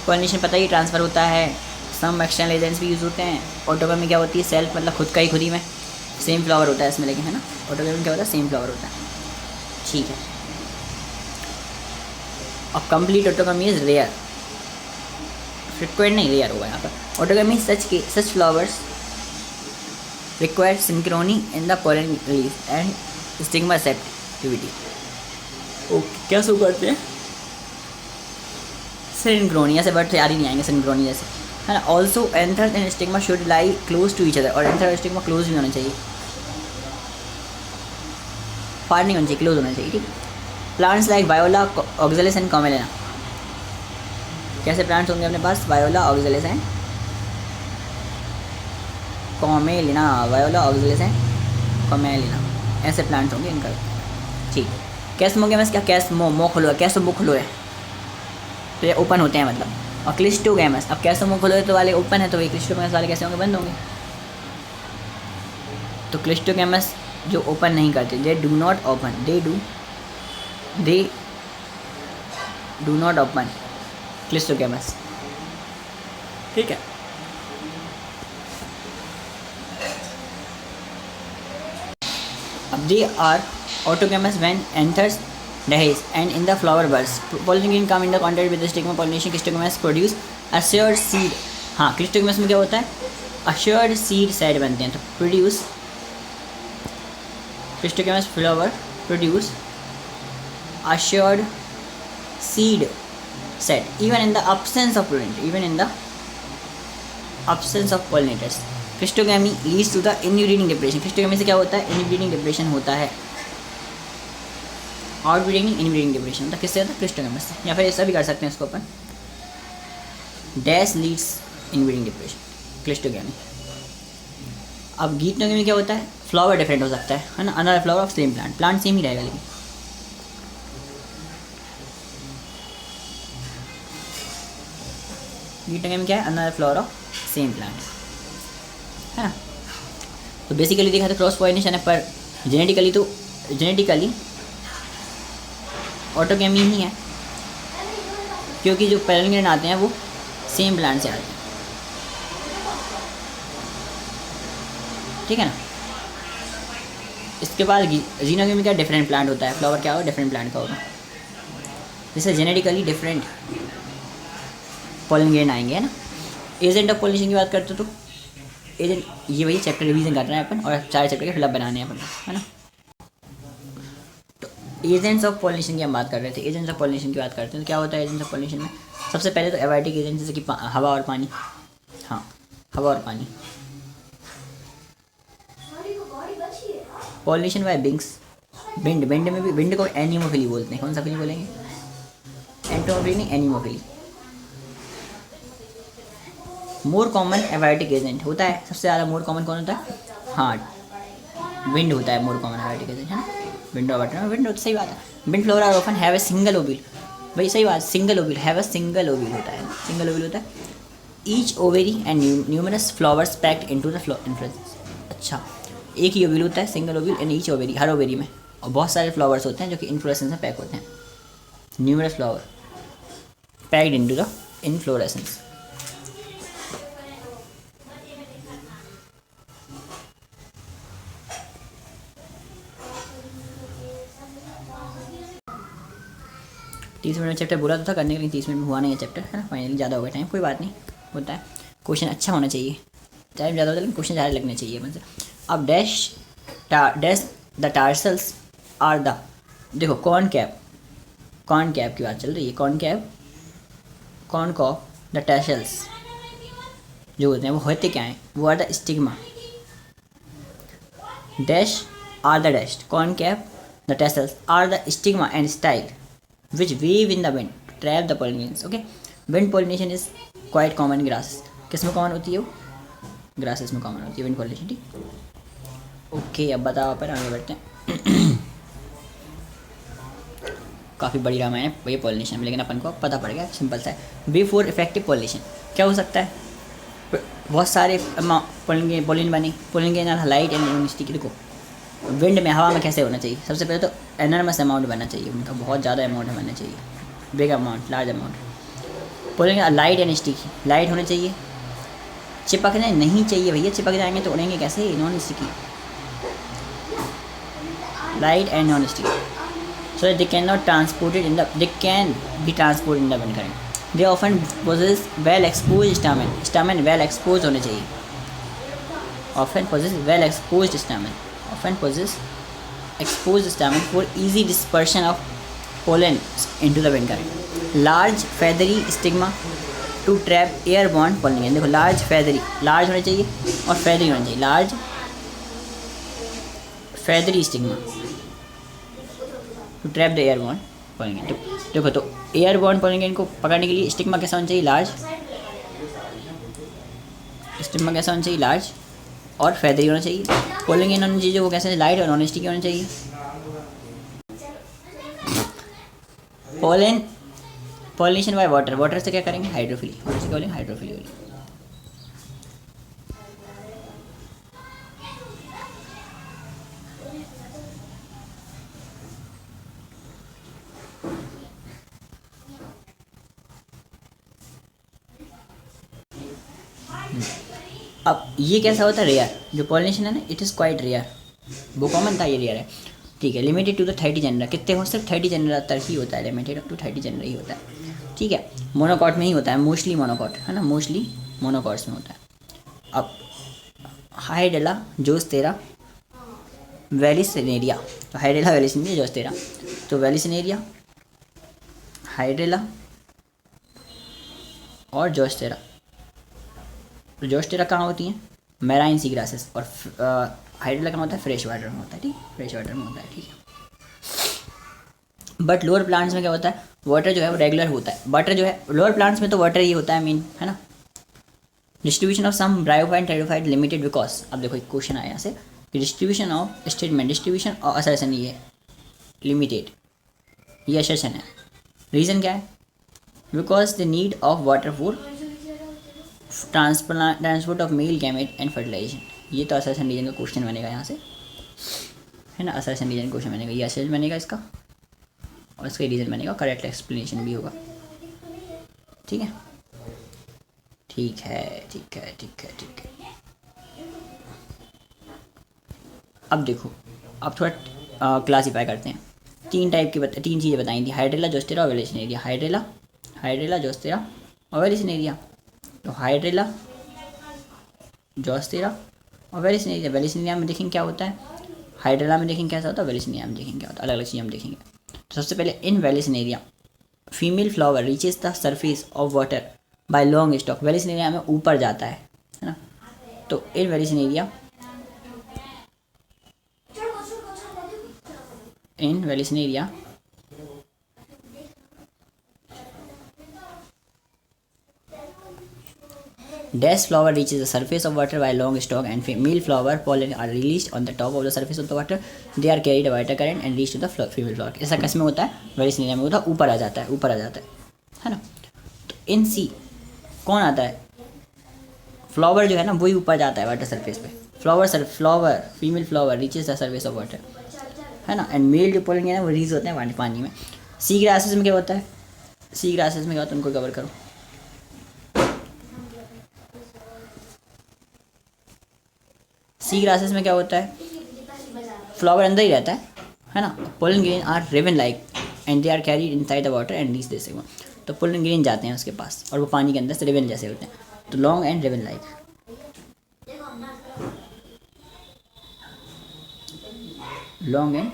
पोलिनेशन पता ही ट्रांसफ़र होता है, सम एक्सटर्नल एजेंट्स भी यूज़ होते हैं। ऑटोगमी क्या होती है, सेल्फ मतलब खुद ही में सेम फ्लावर होता है इसमें, लेकिन है ना, ऑटोगमी क्या होता है, सेम फ्लावर होता है, ठीक है। अब complete autogamy is rare, frequent नहीं, रेयर होगा यहाँ पर। Autogamy such flowers require synchrony in the pollen release and stigma receptivity. Okay, क्या शो करते हैं, सिंक्रोनी, ऐसे वर्ड याद ही नहीं आएंगे, सिंक्रोनी जैसे, है ना। Also anther and stigma should lie close to each other, और एंथर और स्टिग्मा क्लोज भी होना चाहिए, फार नहीं होना चाहिए, क्लोज होना चाहिए, ठीक। Plants like viola, oxalis and commelina, कैसे प्लांट्स होंगे अपने पास, viola, oxalis and commelina, viola, oxalis and commelina, ऐसे प्लांट्स होंगे इनका, ठीक। कैस्मोगैमस क्या, कैस्मो मुँह खुलो है, कैसो मुँह खुलो है तो ये ओपन होते हैं मतलब। और क्लिस्टोगैमस, अब कैसो मुँह खुलो है तो वाले ओपन है, तो ये क्लिस्टोगैमस वाले कैसे होंगे, बंद होंगे। तो क्लिस्टोगैमस जो ओपन नहीं करते, they do not open, they do not open cleistogamous, ठीक है। अब they are autogamous when anthers dies and in the flower buds. Pollen grain come in the contact with the stigma pollination. Clistogamous produce assured seed. हाँ, clistogamous में क्या होता है, assured seed sac बनते हैं, तो produce clistogamous flower produce assured seed sac even in the absence of pollinators. Even in the absence of pollinators. Cleistogamy leads to the inbreeding depression. Cleistogamy से क्या होता है, इनब्रीडिंग डिप्रेशन होता है, आउटब्रीडिंग इनब्रीडिंग डिप्रेशन होता है, किससे होता है, क्लिस्टोगैमी से। या फिर ऐसा भी कर सकते हैं इसको अपन, dash leads inbreeding depression, cleistogamy. अब गीटोगैमी क्या होता है, फ्लावर डिफरेंट हो सकता है ना, another flower of same plant, plant same ही रहेगा लेकिन। गीटोगैमी क्या है, another flower of same plant, है ना। तो बेसिकली देखा तो क्रॉस पॉलिनेशन है, पर जेनेटिकली ऑटोगैमी ही है, क्योंकि जो पोलन ग्रेन आते हैं वो सेम प्लांट से आते हैं, ठीक है ना। इसके बाद जीनोगैमी का डिफरेंट प्लांट होता है, फ्लावर क्या होगा, डिफरेंट प्लांट का होगा, जैसे जेनेटिकली डिफरेंट पोलन ग्रेन आएंगे, है ना। एजेंट ऑफ पॉलिनेशन की बात करते तो एजेंट, ये वही चैप्टर रिवीजन कर रहे हैं अपन, और 4 चैप्टर के फिलअप बनाने हैं अपन, है ना। तो एजेंट्स ऑफ पॉलिनेशन की हम बात कर रहे थे, एजेंट्स ऑफ पॉलिनेशन की बात करते हैं तो क्या होता है एजेंट्स ऑफ पॉलिनेशन में, सबसे पहले तो एबायोटिक एजेंट, जैसे कि हवा और पानी, हाँ हवा और पानी। पॉलिनेशन बाय बिंग्स, विंड में भी, विंड को एनिमोफिली बोलते हैं, कौन सा फिली बोलेंगे, एंटोमोफिली नहीं, anemophily. More common abiotic agent होता है, सबसे ज़्यादा मोर कॉमन कौन होता है, हाँ विंड होता है मोर कॉमन एबायोटिक एजेंट, है ना। विंड और वाटर, विंड सही बात है। Wind flower are often have a single ovule, भाई सही बात, single ovule, have a single ovule होता है, सिंगल ओविल होता है। Each ovary and numerous flowers packed into the inflorescence. अच्छा, एक ही ओव्यूल होता है, single ovule in each ovary, हर ओवेरी में, और बहुत सारे फ्लावर्स होते हैं जो कि इन्फ्लोरेसेंस में पैक होते हैं, numerous flower packed into the inflorescence. 30 minute में चैप्टर बोला तो था करने के लिए, 30 मिनट में हुआ नहीं है चैप्टर, है ना, फाइनली ज़्यादा हो गया टाइम, कोई बात नहीं, होता है, क्वेश्चन अच्छा होना चाहिए, टाइम ज़्यादा होता है लेकिन क्वेश्चन ज़्यादा लगने चाहिए मतलब। अब dash the tarsals are the, देखो कॉन कैप की बात चल रही है, कॉन कॉप द टैशल्स जो होते हैं वो होते क्या हैं, वो are the stigma, dash are the dash, corn cob the tassels are the stigma and style which weave in the wind to trap the pollinators. Okay, wind pollination is quite common in grasses. किस में कॉमन होती है वो, ग्रासेस में कॉमन होती है wind pollination, ठीक। ओके, अब बताओ अपन आगे बढ़ते हैं। काफ़ी बड़ी रामायण है ये पॉलिनेशन में, लेकिन अपन को पता पड़ गया, सिंपल सा है। वे फॉर इफेक्टिव पॉलिनेशन क्या हो सकता है, बहुत सारे पोलिन बने, पोलिन के लाइट एंड यूनिवर्सिटी की, देखो विंड में, हवा में कैसे होना चाहिए, सबसे पहले तो एनर्मस अमाउंट बनना चाहिए उनका, बहुत ज़्यादा अमाउंट बनना चाहिए, बिग अमाउंट, लार्ज अमाउंट। बोलेंगे लाइट एंड स्टिकी, लाइट होनी चाहिए, चिपकने नहीं चाहिए भैया, चिपक जाएंगे तो उड़ेंगे कैसे, non sticky, light and non sticky, so they can not transported in the, they can be transport in the wind current. They often possess well expose stamen, stamen well expose होने चाहिए, often possess well expose stamen, often possess exposed stamen for easy dispersion of pollen into the wind current. Large feathery stigma to trap airborne pollen. देखो large feathery, large होना चाहिए और feathery होना चाहिए, large feathery stigma to trap the airborne pollen. देखो तो airborne pollen को पकड़ने के लिए स्टिग्मा कैसा होना चाहिए, लार्ज, स्टिग्मा कैसा होना चाहिए, लार्ज, और फेदरी होना चाहिए। पोलिंग होनी चाहिए वो कैसे, लाइट और नॉन स्टिकी होना चाहिए। पॉलिनेशन बाय वाटर, वाटर से क्या करेंगे, हाइड्रोफिली, वाटर से क्या बोलेंगे, हाइड्रोफिली बोलेंगे। अब ये कैसा होता है, रेयर, जो पॉलिनेशन है ना, इट इज़ क्वाइट रेयर, वो कॉमन था, ये रेयर है, ठीक है। लिमिटेड टू द 30 जनरा, कितने हो, सिर्फ 30 जनरा तक ही होता है, लिमिटेड टू 30 जनरा ही होता है, ठीक है। मोनोकॉट में ही होता है, मोस्टली मोनोकॉट, है ना, मोस्टली मोनोकॉट्स में होता है। अब हाइडेला जोस्टेरा वेलिसिनेरिया, तो हाइडेला वेलिसिनेरिया जोस्टेरा, तो वेलिसिनेरिया, हाइड्रेला और जोस्टेरा, तो जोस्टेरा कहाँ होती हैं, मैराइन सी ग्रासेस, और हाइड्रेला कहाँ होता है, फ्रेश वाटर में होता है, ठीक, फ्रेश वाटर में होता है, ठीक है। बट लोअर प्लांट्स में क्या होता है, वाटर जो है वो रेगुलर होता है, वाटर जो है लोअर प्लांट्स में तो वाटर ही होता है मेन, है ना। Distribution of some bryophyte pteridophyte limited because, अब देखो एक क्वेश्चन आया यहाँ से, डिस्ट्रीब्यूशन ऑफ स्टेटमेंट, डिस्ट्रीब्यूशन और असर्शन, ये लिमिटेड, ये असर्शन है, रीज़न क्या है, because the need of water for transport of male gamete and fertilization, ये तो असर्शन रीजन का क्वेश्चन बनेगा यहाँ से, है ना, असर्शन रीजन क्वेश्चन बनेगा, ये असर्शन बनेगा इसका, और इसका रीज़न बनेगा, करेक्ट एक्सप्लेनेशन भी होगा, ठीक है, ठीक है, ठीक है, ठीक है, ठीक है। अब देखो, अब थोड़ा क्लासीफाई करते हैं, तीन टाइप की तीन चीज़ें बताई थी, हाइड्रेला जोस्टेरा और वेलिसिनेरिया, हाइड्रेला जोस्टेरा और वेलिसिनेरिया। तो हाइड्रेला जोस्टेरा और वेलिसिनेरिया, वेलिसिनेरिया में देखेंगे क्या होता है, हाइड्रेला में देखेंगे कैसा होता है, वेलिसिनेरिया में देखेंगे क्या होता है, अलग अलग चीज़ हम देखेंगे। तो सबसे पहले in vallisneria female flower reaches the surface of water by long stalk, vallisneria में ऊपर जाता है ना, तो इन वेलिसिनेरिया dash flower reaches the surface of water by long stalk and female flower pollen are released on the top of the surface of the water, they are carried by water current and reach to the female flower। ऐसा किस में होता है, वेलिसिनेरिया में होता है, ऊपर आ जाता है ना। तो इन सी कौन आता है, फ्लावर जो है ना वही ऊपर जाता है वाटर सरफेस पे, flower female flower reaches the surface of water, है ना। एंड मेल जो पोलन है वो रीच होते हैं पानी में। सी ग्रासेस में क्या होता है, सी ग्रासेस में क्या होता है, उनको कवर करो। सी ग्रासेस में क्या होता है, फ्लावर अंदर ही रहता है ना। Pollen grain are ribbon like and they are carried inside the water and reach this. तो पोलन ग्रेन जाते हैं उसके पास और वो पानी के अंदर से रेवन जैसे होते हैं, तो long and ribbon like, long and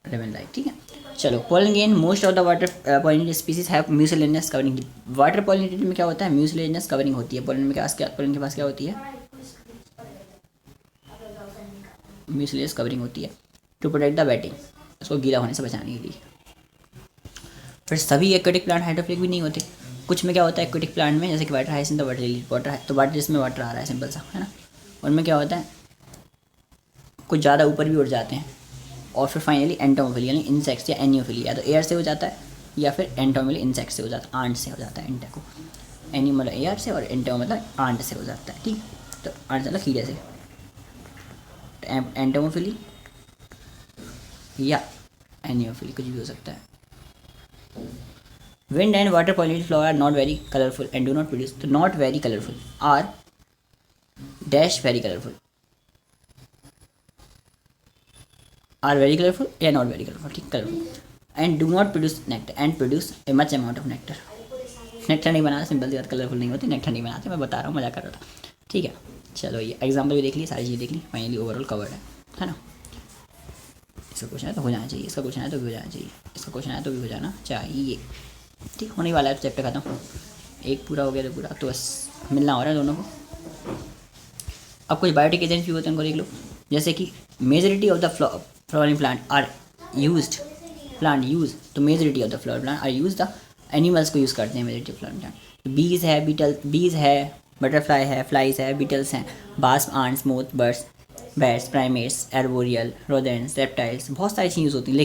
ribbon like, ठीक है। चलो pollen grain most of the water pollinated species have mucilaginous covering. Water pollinated में क्या होता है, म्यूसिलेनियस कवरिंग होती है। पोलन के पास क्या होती है, म्यूसिलेनियस कवरिंग होती है टू प्रोटेक्ट द वेटिंग, उसको गीला होने से बचाने के लिए। फिर सभी एक्वेटिक प्लांट हाइड्रोफिलिक भी नहीं होते, कुछ में क्या होता है एक्वेटिक प्लांट में, जैसे कि water hyacinth, water lily, water है तो वाटर जिसमें वाटर आ रहा है सिंपल सा, है ना। उनमें क्या होता है कुछ ज़्यादा ऊपर भी उड़ जाते हैं। और फिर फाइनली एंटोमोफिली यानी इंसेक्ट्स या एनियोफिली, या तो एयर से हो जाता है या फिर एंटोमोफिली इंसेक्ट से हो जाता है, आंट से हो जाता है। एंटेको एनी मतलब एयर से और एंटो मतलब आंट से हो जाता है, ठीक है। तो आंट मतलब कीड़े से, एंटोमोफिली या एनियोफिली कुछ भी हो सकता है। Wind and water pollinated flowers are not very colorful and do not produce. तो not very colorful are dash very colorful, are very colorful या not very colorful, ठीक, colorful and do not produce nectar and produce a much amount of nectar. Nectar नहीं बनाते, सिंपल सी बात, कलरफुल नहीं होती, नेक्टर नहीं बनाते, मैं बता रहा हूँ, मजा कर रहा था, ठीक है। चलो ये एग्जाम्पल भी देख ली, सारी चीज़ देख ली, फाइनली ओवरऑल कवर्ड है ना। इसका क्वेश्चन है तो हो जाना चाहिए, इसका क्वेश्चन है तो भी हो जाना चाहिए, इसका क्वेश्चन है तो भी हो जाना चाहिए, ठीक, होने वाला है। तो चैप्टर खत्म, एक पूरा हो गया तो पूरा, तो बस मिलना हो रहा है दोनों को। अब कुछ बायोटिक एजेंट्स भी होते हैं, उनको देख लो, जैसे कि majority of the flowering plant are used, plant use, तो majority of the flower plant are use the animals को यूज़ करते हैं मेजॉरिटी ऑफ फ्लावर प्लांट। बीज है, बीज है, बटरफ्लाई है, फ्लाइज है, बीटल्स हैं, wasps, ants, moth, birds, bats, primates, arboreal, rodents, reptiles, बहुत सारी चीज़ यूज़ होती हैं।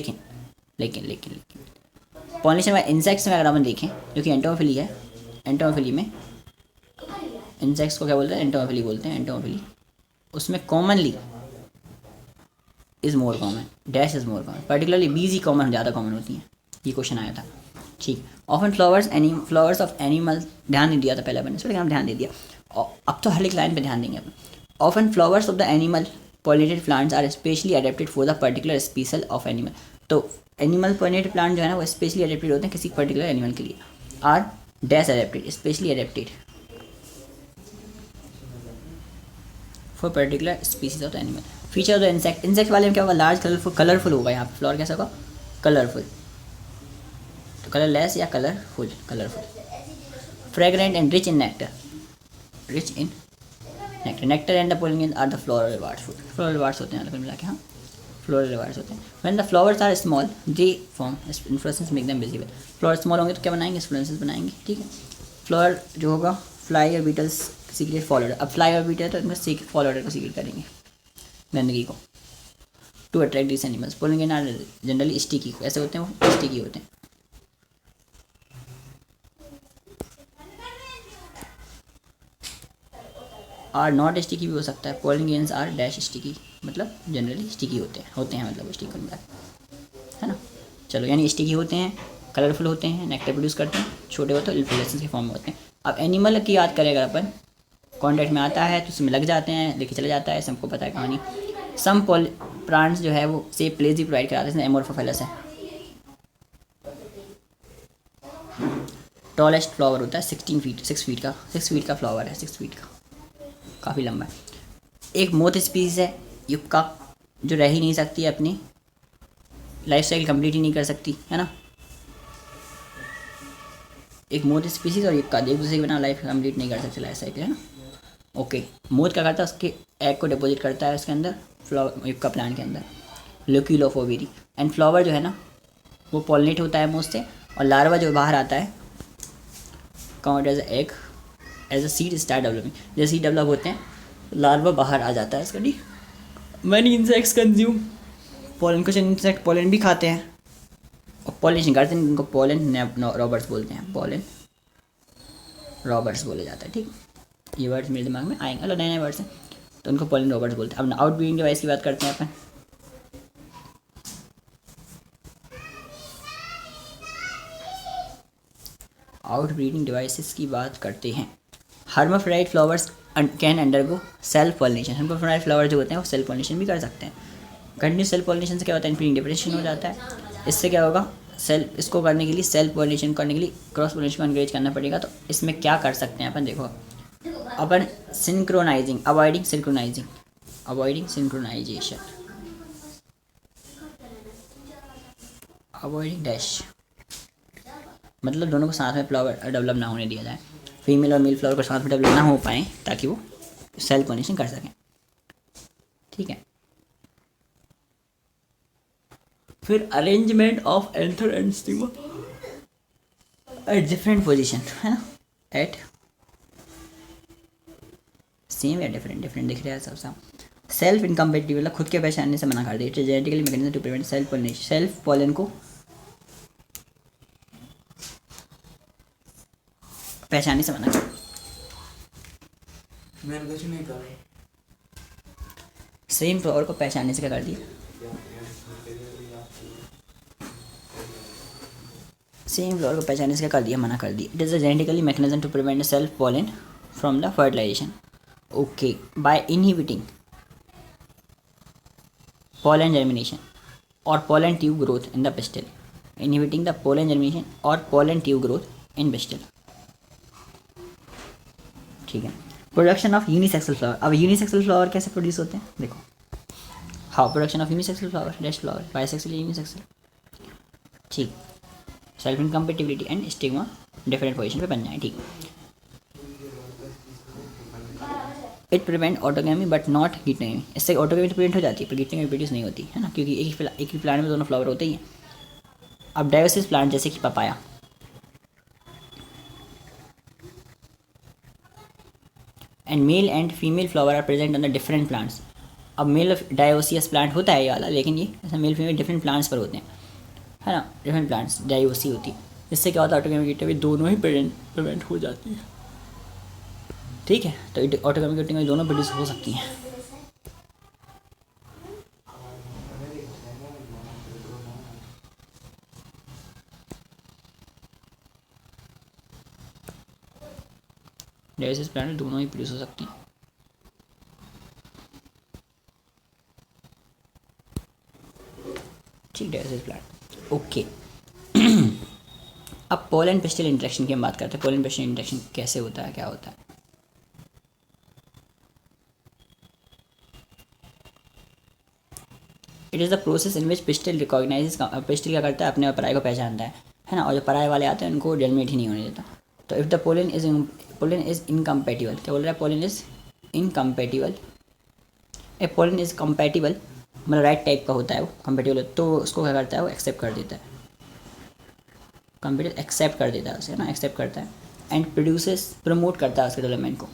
लेकिन पॉलिनेशन में इंसेक्ट्स में अगर हम देखें, जो कि एंटोमोफिली है, एंटोमोफिली में इंसेक्ट्स को क्या बोलते हैं, एंटोमोफिली बोलते हैं। एंटोमोफिली उसमें commonly is more common, dash is more common, particularly बीज ही कॉमन, ज़्यादा कॉमन होती हैं, ये क्वेश्चन आया था, ठीक। ऑफन फ्लावर्स ऑफ एनिमल्स, ध्यान नहीं दिया था पहले मैंने, लेकिन हम ध्यान दे दिया, अब तो हर एक लाइन पे ध्यान देंगे अपन। Often flowers of the animal pollinated plants are specially adapted for the particular species of animal. तो एनिमल pollinated प्लांट जो है ना वो स्पेशली अडेप्टेड होते हैं किसी पर्टिकुलर एनिमल के लिए। Are dash adapted, specially adapted for particular species of the animal. Feature of the insect, insect वाले में क्या होगा, लार्ज कलरफुल होगा, यहाँ पे फ्लावर कैसा होगा, कलरफुल, तो कलरलेस या colourful, fragrant and rich in nectar, rich in nectar and the pollen are the floral rewards, floral rewards होते हैं, मिला के हाँ फ्लोरल रिवार्ड्स होते हैं। When the flowers are small they form inflorescence make them visible. Flower small होंगे तो क्या बनाएंगे, इन्फ्लोरेसेंस बनाएंगे, ठीक है। फ्लावर जो होगा, फ्लाई और बीटल्स सीक्रेट फॉलोड, अब फ्लाई और बीटल तो इनका फॉलोड को सीक्रेट करेंगे गंदगी को, to attract this animals. Pollen are generally sticky, ऐसे होते हैं वो स्टिकी होते हैं। आर नॉट स्टिकी भी हो सकता है, pollen grains are dash sticky, मतलब जनरली स्टिकी होते हैं मतलब स्टिक होता है ना। चलो यानी स्टिकी होते हैं, कलरफुल होते हैं, नेक्टर प्रोड्यूस करते हैं, छोटे होते हैं, इन्फ्लोरेसेंस के फॉर्म में होते हैं। अब एनिमल की याद करें अगर अपन, कॉन्टैक्ट में आता है तो उसमें लग जाते हैं, लेके चले जाता है, सबको पता है कहानी। सम प्लांट्स जो है वो सेफ प्लेस भी प्रोवाइड कराते हैं, जैसे एमोर्फोफाइलस है, टॉलेस्ट फ्लावर होता है 6 फीट का फ्लावर है, 6 फीट का, काफ़ी लंबा है। एक मोथ स्पीसीज है युक्का, जो रह ही नहीं सकती, अपनी लाइफ साइकिल कंप्लीट ही नहीं कर सकती, है ना। एक मोथ स्पीसीज और युक्का एक दूसरे के बिना लाइफ कंप्लीट नहीं कर सकते, लाइफ साइकिल, है ना। ओके, मोथ क्या करता है, उसके एग को डिपॉजिट करता है उसके अंदर, फ्लावर युक्का प्लांट के अंदर, locule of ovary, and flower जो है ना वो पॉलिनेट होता है मोथ से, और लार्वा जो बाहर आता है count as egg as a seed start developing, जैसे सीड डेवलप होते हैं लार्वा बाहर आ जाता है इसका, ठीक। मैनी इंसेक्ट्स कंज्यूम पोलन, कुछ इंसेक्ट पोलन भी खाते हैं और पॉलिनेशन करते हैं, उनको पोलन रॉबर्ट्स बोलते हैं, पोलन रॉबर्ट्स बोले जाता है, ठीक। ये वर्ड्स मेरे दिमाग में आएंगे, मतलब नए नए वर्ड्स हैं, तो उनको पोलन रोबोट्स बोलते हैं। अब आउट ब्रीडिंग डिवाइस की बात करते हैं अपन। आउट ब्रीडिंग डिवाइसेस की बात करते हैं। Hermaphrodite flowers can undergo self pollination. Hermaphrodite flower जो होते हैं वो सेल्फ पॉलिनेशन भी कर सकते हैं। कंटिन्यूस सेल्फ पॉलिनेशन से क्या होता है, इनब्रीडिंग डिप्रेशन हो जाता है। इससे क्या होगा, सेल्फ इसको करने के लिए, सेल्फ पॉलिनेशन करने के लिए क्रॉस पॉलिनेशन को एनकरेज करना पड़ेगा। तो इसमें क्या कर सकते हैं अपन, देखो अपन synchronizing, avoiding synchronizing, avoiding synchronization, avoiding dash, मतलब दोनों को साथ में फ्लावर डेवलप ना होने दिया जाए, फीमेल और मेल फ्लावर को साथ में डेवलप ना हो पाए, ताकि वो सेल्फ पॉलिनेशन कर सकें। ठीक है, फिर arrangement of anther and stigma at different position, है ना, एट सेम या डिफरेंट, डिफरेंट दिख रहा है सब सब। सेल्फ इनकम्पेटिबल, खुद के पहचानने से मना कर दिया। It is genetically mechanism to prevent self pollination, self pollen को पहचानने से मना कर, मैंने कुछ नहीं कहा। सेम फ्लावर को पहचानने से क्या कर दिया, सेम फ्लावर को पहचानने से क्या कर दिया, मना कर दिया। It is a genetically mechanism to prevent self pollen from the fertilization, okay, by inhibiting pollen germination or pollen tube growth in the pistil, inhibiting the pollen germination or pollen tube growth in pistil। ठीक है, प्रोडक्शन ऑफ यूनिसेक्सुअल फ्लावर। अब यूनिसेक्सुअल फ्लावर कैसे प्रोड्यूस होते हैं, देखो, how production of unisexual flower, dash flower, bisexual, unisexual. ठीक, self incompatibility and stigma different position पे बन जाए। ठीक, it prevent autogamy but not गिटनेमी। इससे ऑटोगेमी तो प्रिवेंट हो जाती है, पर गिटनेमी प्रोड्यूस नहीं होती, है ना, क्योंकि एक ही प्लांट में दोनों फ्लावर होते ही हैं। अब डाइवर्सिस प्लांट जैसे कि papaya, and male and female flower are present on the different plants. अब मेल डायोसियस प्लांट होता है ये वाला, लेकिन ये ऐसा मेल फीमेल डिफरेंट प्लांट्स पर होते हैं, है ना, डिफरेंट प्लांट्स डायोसी होती है। इससे क्या होता है, ऑटोगेमी गिटनेमी दोनों ही प्रिवेंट हो जाती है। ठीक है, तो ऑटोगेमी गिटनेमी दोनों प्रोड्यूस हो सकती हैं। डायोसिस प्लांट दोनों ही प्रोड्यूस हो सकती हैं। ठीक, डायोसिस प्लांट, ओके। अब पोलन पिस्टिल इंटरेक्शन की हम बात करते हैं। पोलन पिस्टिल इंटरेक्शन कैसे होता है, क्या होता है। It is the process in which pistil recognise, pistil क्या करता है, अपने और पराये को पहचानता है ना, और जो पराये वाले आते हैं उनको जर्मिनेट ही नहीं होने देता। तो if the pollen is incompatible, क्या बोल रहा है, pollen is incompatible, A pollen is compatible, मतलब राइट टाइप का होता है वो, कम्पेटिबल, तो उसको क्या करता है, वो एक्सेप्ट कर देता है, कंप्यूटर एक्सेप्ट कर देता है उसे, ना, एक्सेप्ट करता है, एंड प्रोड्यूसेस, प्रमोट करता है उसके डेवलपमेंट को,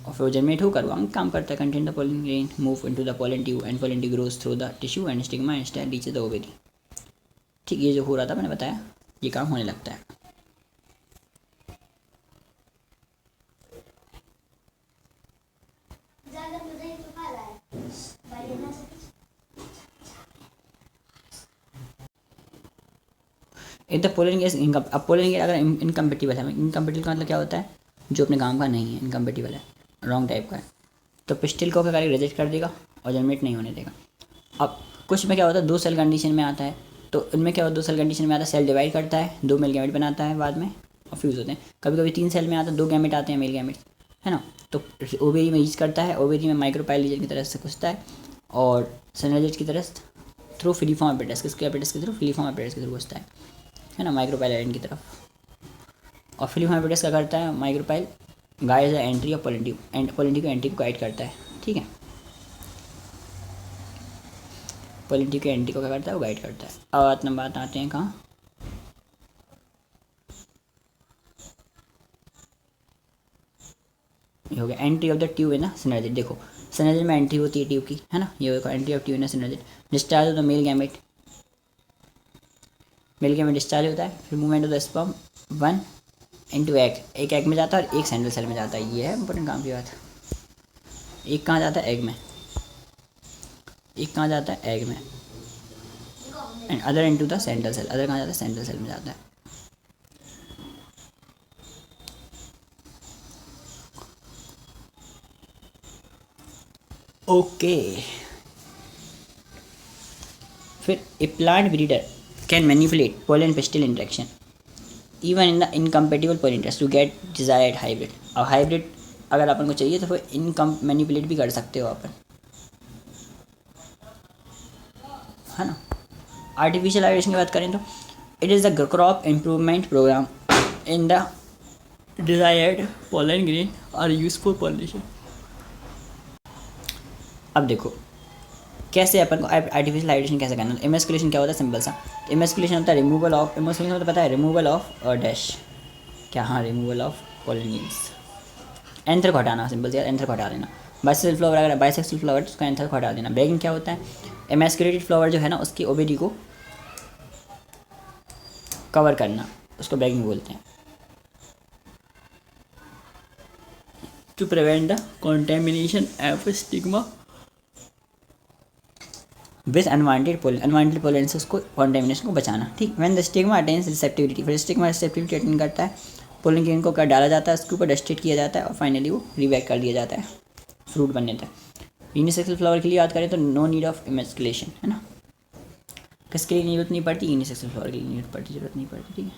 और फिर जनरेट होकर वो काम करता है। Contain the pollen grain move into the pollen tube and pollen tube grows through the tissue and stigma and stem reaches the ovary. ठीक, ये जो हो रहा था मैंने बताया, ये काम होने लगता है। If the pollen is income, अब पोलन अगर इनकम्पेटिबल है, इनकम्पेटिबल का मतलब क्या होता है, जो अपने काम का नहीं है, इनकम्पेटिबल है, रॉन्ग टाइप का है, तो पिस्टिल को क्या करेगा, रिजेक्ट कर देगा और जनरेट नहीं होने देगा। अब कुछ में क्या होता है, दो सेल कंडीशन में आता है, तो उनमें क्या होता है, दो सेल कंडीशन में आता है, सेल डिवाइड करता है, दो मेल गैमेट बनाता है बाद में और फ्यूज़ होते हैं। कभी कभी तीन सेल में आता है, दो गैमेट आते हैं, मेल गैमेट, है ना, तो ओवेरी में यूज करता है, ओवेरी में माइक्रोपाइल लीजन की तरह से घुसता है और सेनोजेट की तरह थ्रू फिलीफॉर्म एपेटस, किसके एपेटस के थ्रू, फिलीफॉर्म एपेटस के थ्रू घुसता है ना, माइक्रोपाइल की तरफ। और फिलीफॉर्म एपेटस क्या करता है, micropyle guide the entry of pollen tube, and pollen tube को एंट्री को गाइड करता है। ठीक है, पोलन ट्यूब के एंट्री को क्या करता है, वो गाइड करता है। अब बात आते हैं कहाँ, ये हो गया एंट्री ऑफ द ट्यूब है ना, सिनर्जिट। देखो सिनर्जिट में एंट्री होती है ट्यूब की, है ना, ये देखो एंट्री ऑफ ट्यूब ना synergid. Discharge of the male gamete, male gamete discharge होता है, फिर movement of the sperm 1 into egg, एक एग में जाता है और एक सेंट्रल सेल में जाता है। ये है इंपॉर्टेंट काम की बात। एक कहाँ जाता है? एग में। एक कहाँ जाता है? एग में। And other into the central cell, other कहाँ जाता है? सेंट्रल सेल में जाता है। ओके। फिर a plant breeder can manipulate pollen pistil interaction even in the incompatible pollinators to get desired hybrid. अब हाइब्रिड अगर अपन को चाहिए तो फिर इनकम मैनिपुलेट भी कर सकते हो अपन, है ना। आर्टिफिशियल हाइब्रिडेशन की बात करें तो it is the crop improvement programme in the desired pollen grain और यूजफुल पॉलिनेशन। अब देखो कैसे अपन को आर्टिफिशियल हाइब्रिडेशन कैसे करना है। इमेस्कुलेशन क्या होता है? सिंपल सा इमेस्कुलेशन होता है रिमूवल ऑफ, इमेस्कुलेशन होता है पता है, रिमूवल ऑफ डैश क्या, हाँ, removal of pollen grains. Anther को हटाना, सिंपल से एंथर को हटा देना। बाइसेक्सुअल फ्लावर अगर बाइसेक्सुअल फ्लावर तो उसका एंथर को हटा देना। बैगिंग क्या होता है? एमेस्कुलेटेड फ्लावर जो है ना उसकी ओबेडी को कवर करना, उसको बैगिंग बोलते हैं। To prevent the contamination of stigma with unwanted pollen, unwanted pollen से उसको कॉन्टेमिनेशन को बचाना, ठीक। When the stigma attains receptivity, फिर स्टिग्मा रिसेप्टिविटी अटेन करता है, पोलन ग्रेन को कर डाला जाता है, उसके ऊपर डस्टेड किया जाता है और फाइनली वो रिवैक कर दिया जाता है फ्रूट बनने तक। यूनिसेक्सुअल फ्लावर के लिए याद करें तो नो नीड ऑफ इमेस्कुलेशन, है ना। किसके लिए जरूरत नहीं पड़ती? यूनिसेक्सुअल फ्लावर के लिए जरूरत नहीं पड़ती, ठीक है।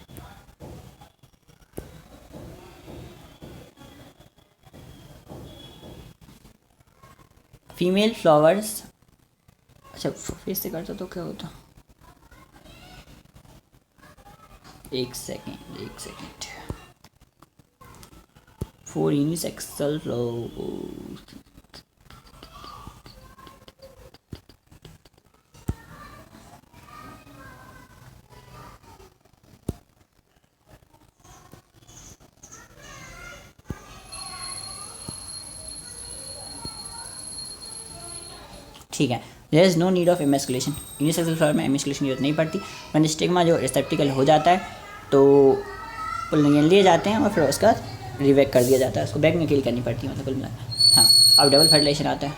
फीमेल फ्लावर्स, अच्छा फेस से करता तो क्या होता? एक सेकेंड। फॉर यूनिसेक्सुअल फ्लावर्स ठीक है। There is no need of emasculation, unisexual flower में इमेस्कुलेशन की जरूरत नहीं पड़ती। वन स्टिग्मा जो रिसेप्टिकल हो जाता है तो पोलन लिए जाते हैं और फिर उसका रिवैक कर दिया जाता है, उसको बैग में किल करनी पड़ती है, मतलब कुल मिला। हाँ, अब डबल फर्टिलाइजेशन आता है।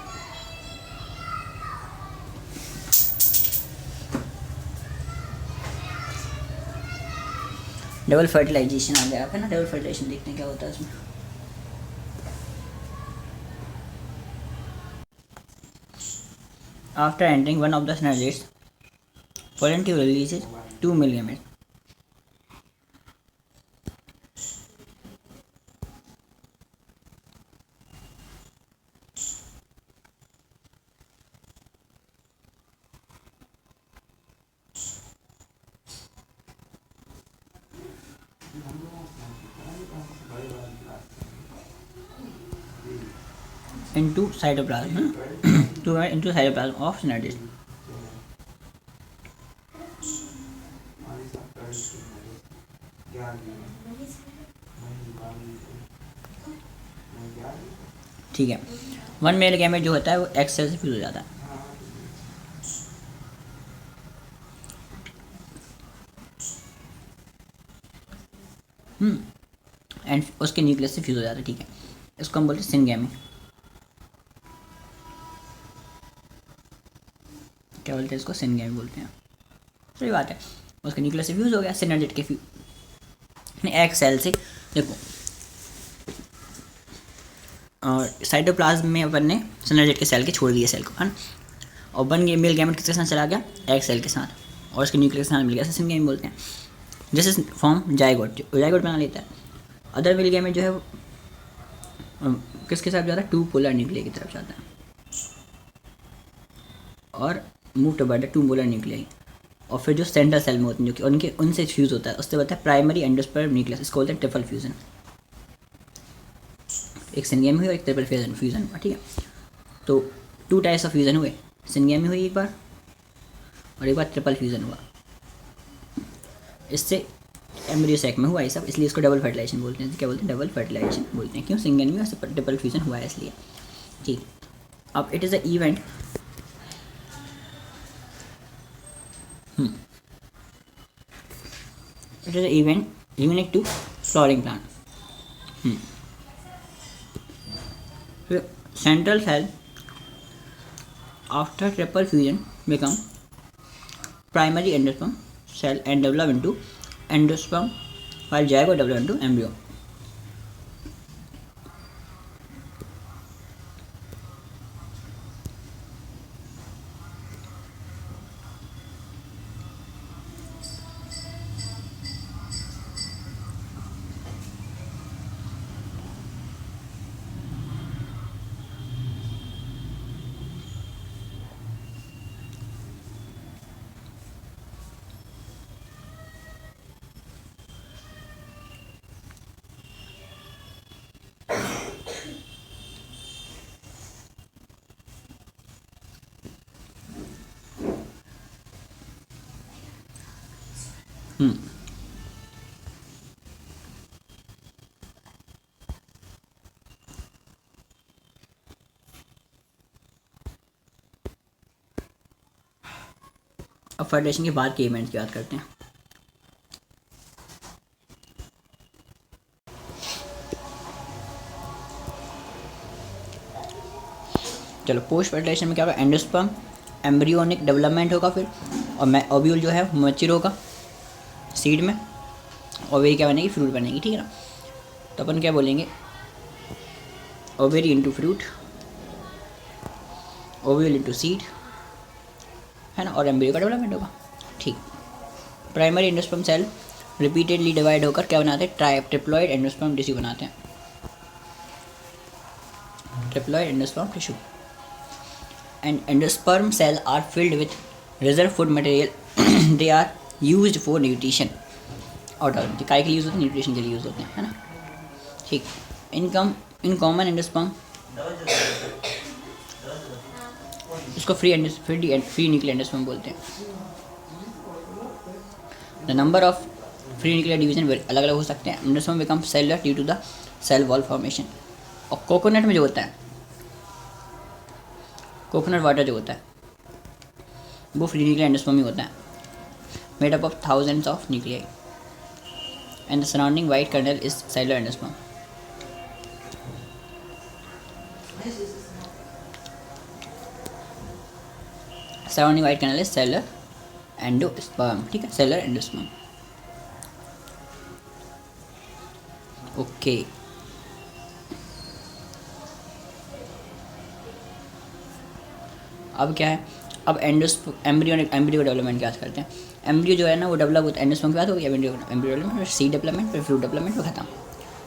डबल फर्टिलाइजेशन आ गया है ना। डबल फर्टिलाइजेशन देखते हैं क्या होता है उसमें। After entering one of the synergids, pollen tube releases 2 male gametes. Into cytoplasm, into cytoplasm of synapse. ठीक है। वन मेल गैमेट जो होता है वो एक्स सेल से फ्यूज हो जाता है। एंड उसके न्यूक्लियस से फ्यूज हो जाता है, ठीक है। इसको हम बोलते हैं सिनगैमी। क्या बोलते हैं इसको? सिनगैमी बोलते हैं। सही बात है। उसके न्यूक्लियस से फ्यूज हो गया सिनर्जिड के एक सेल से। देखो और साइटोप्लाज्म में अपन ने सिनर्जिड के सेल के छोड़ दिए सेल को, है ना। और वन मेल गैमेट किसके साथ चला गया? एक सेल के साथ, और उसके न्यूक्लियस के साथ मिल गया, सिनगैमी बोलते हैं। जैसे फॉर्म जाइगोट, जो जाइगोट बना लेता है। अदर मेल गैमेट जो है वो किसके साथ जाता है? टू पोलर न्यूक्लियर की तरफ जाता है और move toward the two polar nuclear. और फिर जो सेंट्रल सेल में होते हैं जो कि उनके उनसे फ्यूज होता है, उससे होता है प्राइमरी एंडोस्पर्म न्यूक्लियस। इसको बोलते हैं ट्रिपल फ्यूजन। एक सिनगैमी हुई और एक ट्रिपल फ्यूजन हुआ, ठीक है। तो 2 टाइप्स ऑफ फ्यूजन हुए, सिनगैमी हुई एक बार और एक बार ट्रिपल फ्यूजन हुआ। इससे एम्ब्रियो सैक में हुआ ये सब, इसलिए इसको डबल फर्टिलाइजेशन बोलते हैं। क्या बोलते हैं? डबल फर्टिलाइजेशन बोलते हैं। क्यों? सिनगैमी और ट्रिपल फ्यूजन हुआ है इसलिए, ठीक। अब it is a event it is an event unique to flowering plant. Central cell after triple fusion become primary endosperm cell and develop into endosperm while zygote develop into embryo. अब फर्टिलाइजेशन के बाद के इवेंट्स की बात करते हैं. चलो पोस्ट फर्टिलाइजेशन में क्या होगा, एंडोस्पर्म एम्ब्रियोनिक डेवलपमेंट होगा फिर, और ओव्यूल जो है मैच्योर होगा सीड में, ओवेरी क्या बनेगी, फ्रूट बनेगी. ठीक है ना. तो अपन क्या बोलेंगे, ovary into fruit, ovule into seed, है ना, और एम्ब्रियो का डेवलपमेंट होगा. ठीक. Primary endosperm cell repeatedly divide होकर क्या बनाते हैं, ट्रिप्लॉइड एंडोस्पर्म टिश्यू बनाते हैं. Triploid endosperm tissue. And endosperm cell are filled with reserve food material. They are used for nutrition. और काय के लिए यूज़ होते हैं, न्यूट्रिशन के लिए यूज़ होते हैं, है ना. ठीक. इन कॉमन एंडोस्पर्म इसको फ्री न्यूक्लियर एंडोस्पर्म बोलते हैं. The number of free nuclear division अलग अलग हो सकते हैं. Endosperm become cellular due to the cell wall formation. और कोकोनट में जो होता है, कोकोनट वाटर जो होता है वो फ्री न्यूक्लियर एंडोस्पर्म ही होता है, made up of thousands of nuclei, and the surrounding white kernel is cellular endosperm. Surrounding white kernel is cellular endosperm. ठीक है, सेलुलर एंडोस्पर्म. ओके. अब क्या है, अब एम्ब्रियो डेवलपमेंट की बात करते हैं. एम्ब्रियो जो है ना वो डेवलप होता है, एंडोस्पर्म की बात होगी, एम्ब्रियो डेवलपमेंट, सीड डेवलपमेंट, फिर फ्रूट डेवलपमेंट, फिर खत्म.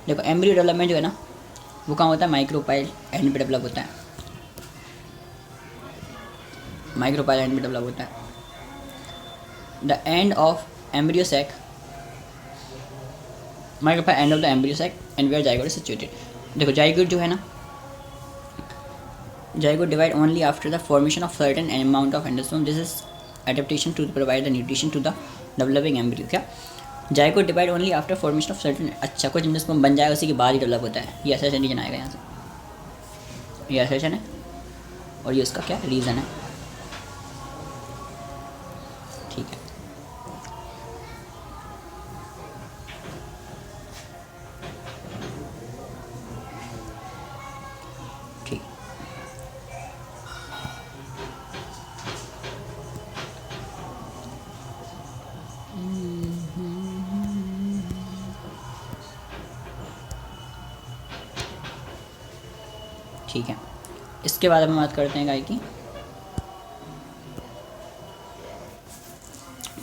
देखो एम्ब्रियो डेवलपमेंट जो है ना वो कहाँ होता है, माइक्रोपाइल एंड पे डेवलप होता है. माइक्रोपाइल एंड पे डेवलप होता है. The end of embryo sac, micropyle end of the embryo sac end where zygote is situated. देखो जाइगोट जो है ना, zygote divide only after the formation of certain amount of endosperm. This is adaptation to provide the nutrition to the developing embryo. क्या zygote divide only after formation of certain, अच्छा कुछ endosperm बन जाए उसी के बाद ही डेवलप होता है. ये ऐसा रीजन आएगा यहाँ से, ये ऐसा है और ये उसका क्या रीज़न है. ठीक है. ठीक. ठीक है. इसके बाद हम बात करते हैं गाय की.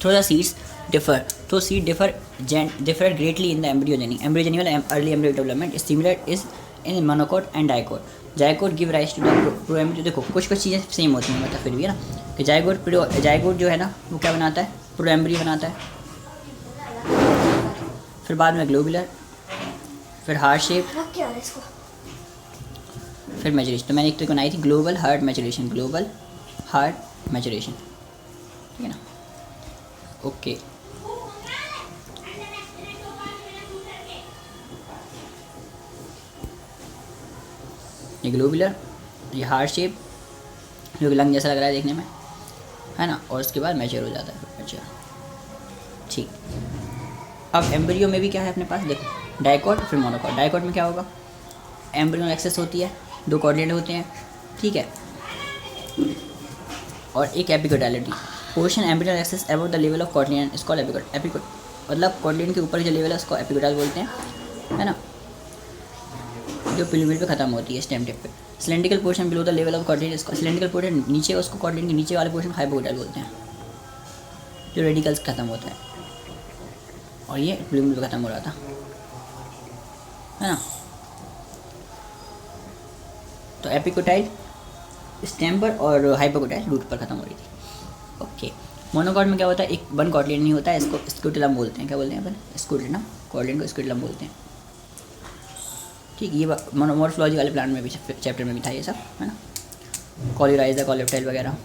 थोड़ा सीड्स डिफर, तो seed differ greatly in the embryogeny. Embryogeny वाला early embryo development similar is in monocot and dicot. Zygote give rise to the pro embryo. देखो कुछ चीज़ें सेम होती हैं, मतलब फिर भी है ना कि जाइगोट जो है ना वो क्या बनाता है, प्रो एम्ब्रियो बनाता है, फिर बाद में ग्लोबुलर, फिर हार्ट शेप, फिर मैचुरेशन. तो मैंने एक तो बनाई थी global heart maturation, global heart maturation. ठीक है ना. ओके. ये ग्लोबुलर, ये हार्ट शेप जो कि लंग जैसा लग रहा है देखने में, है ना, और उसके बाद मैच्योर हो जाता है. मैच्योर. ठीक. अब एम्ब्रियो में भी क्या है अपने पास, देखो डाइकॉट फिर मोनोकॉट। डाइकॉट में क्या होगा, एम्ब्रियोनल एक्सेस होती है, 2 कॉर्डिनेट होते हैं, ठीक है, और एक एपिकोटालिटी। Position embryonal axis above the level of cotyledon is called epicotyl. Epicotyl मतलब कॉर्डिनेट के ऊपर जो लेवल है उसको एपिकोटाल बोलते हैं, है ना, जो पिलुमिड पे खत्म होती है स्टेम टिप पे। Cylindrical portion below the level of coordinate इसको, सिलेंड्रिकल पोर्शन नीचे उसको कॉर्डिनेट के नीचे वाले पोर्शन हाइपोकोटाइल बोलते हैं, जो रेडिकल्स खत्म होता है, और ये पिलुमिड पे खत्म हो रहा था, है ना। तो एपिकोटाइल स्टेम पर और हाइपोकोटाइल रूट पर खत्म हो रही थी। ओके, मोनोकॉट में क्या होता है, एक 1 कॉर्डिनेट नहीं होता है, इसको स्क्यूटेलम बोलते हैं। क्या बोलते हैं अपन, स्क्यूटेलम, कॉर्डिनेट को स्क्यूटेलम बोलते हैं, ठीक। ये मॉर्फोलॉजी वाले प्लान में भी चैप्टर में भी था ये सब, है ना, कॉलिराइजा, कॉलेप्टाइल वगैरह,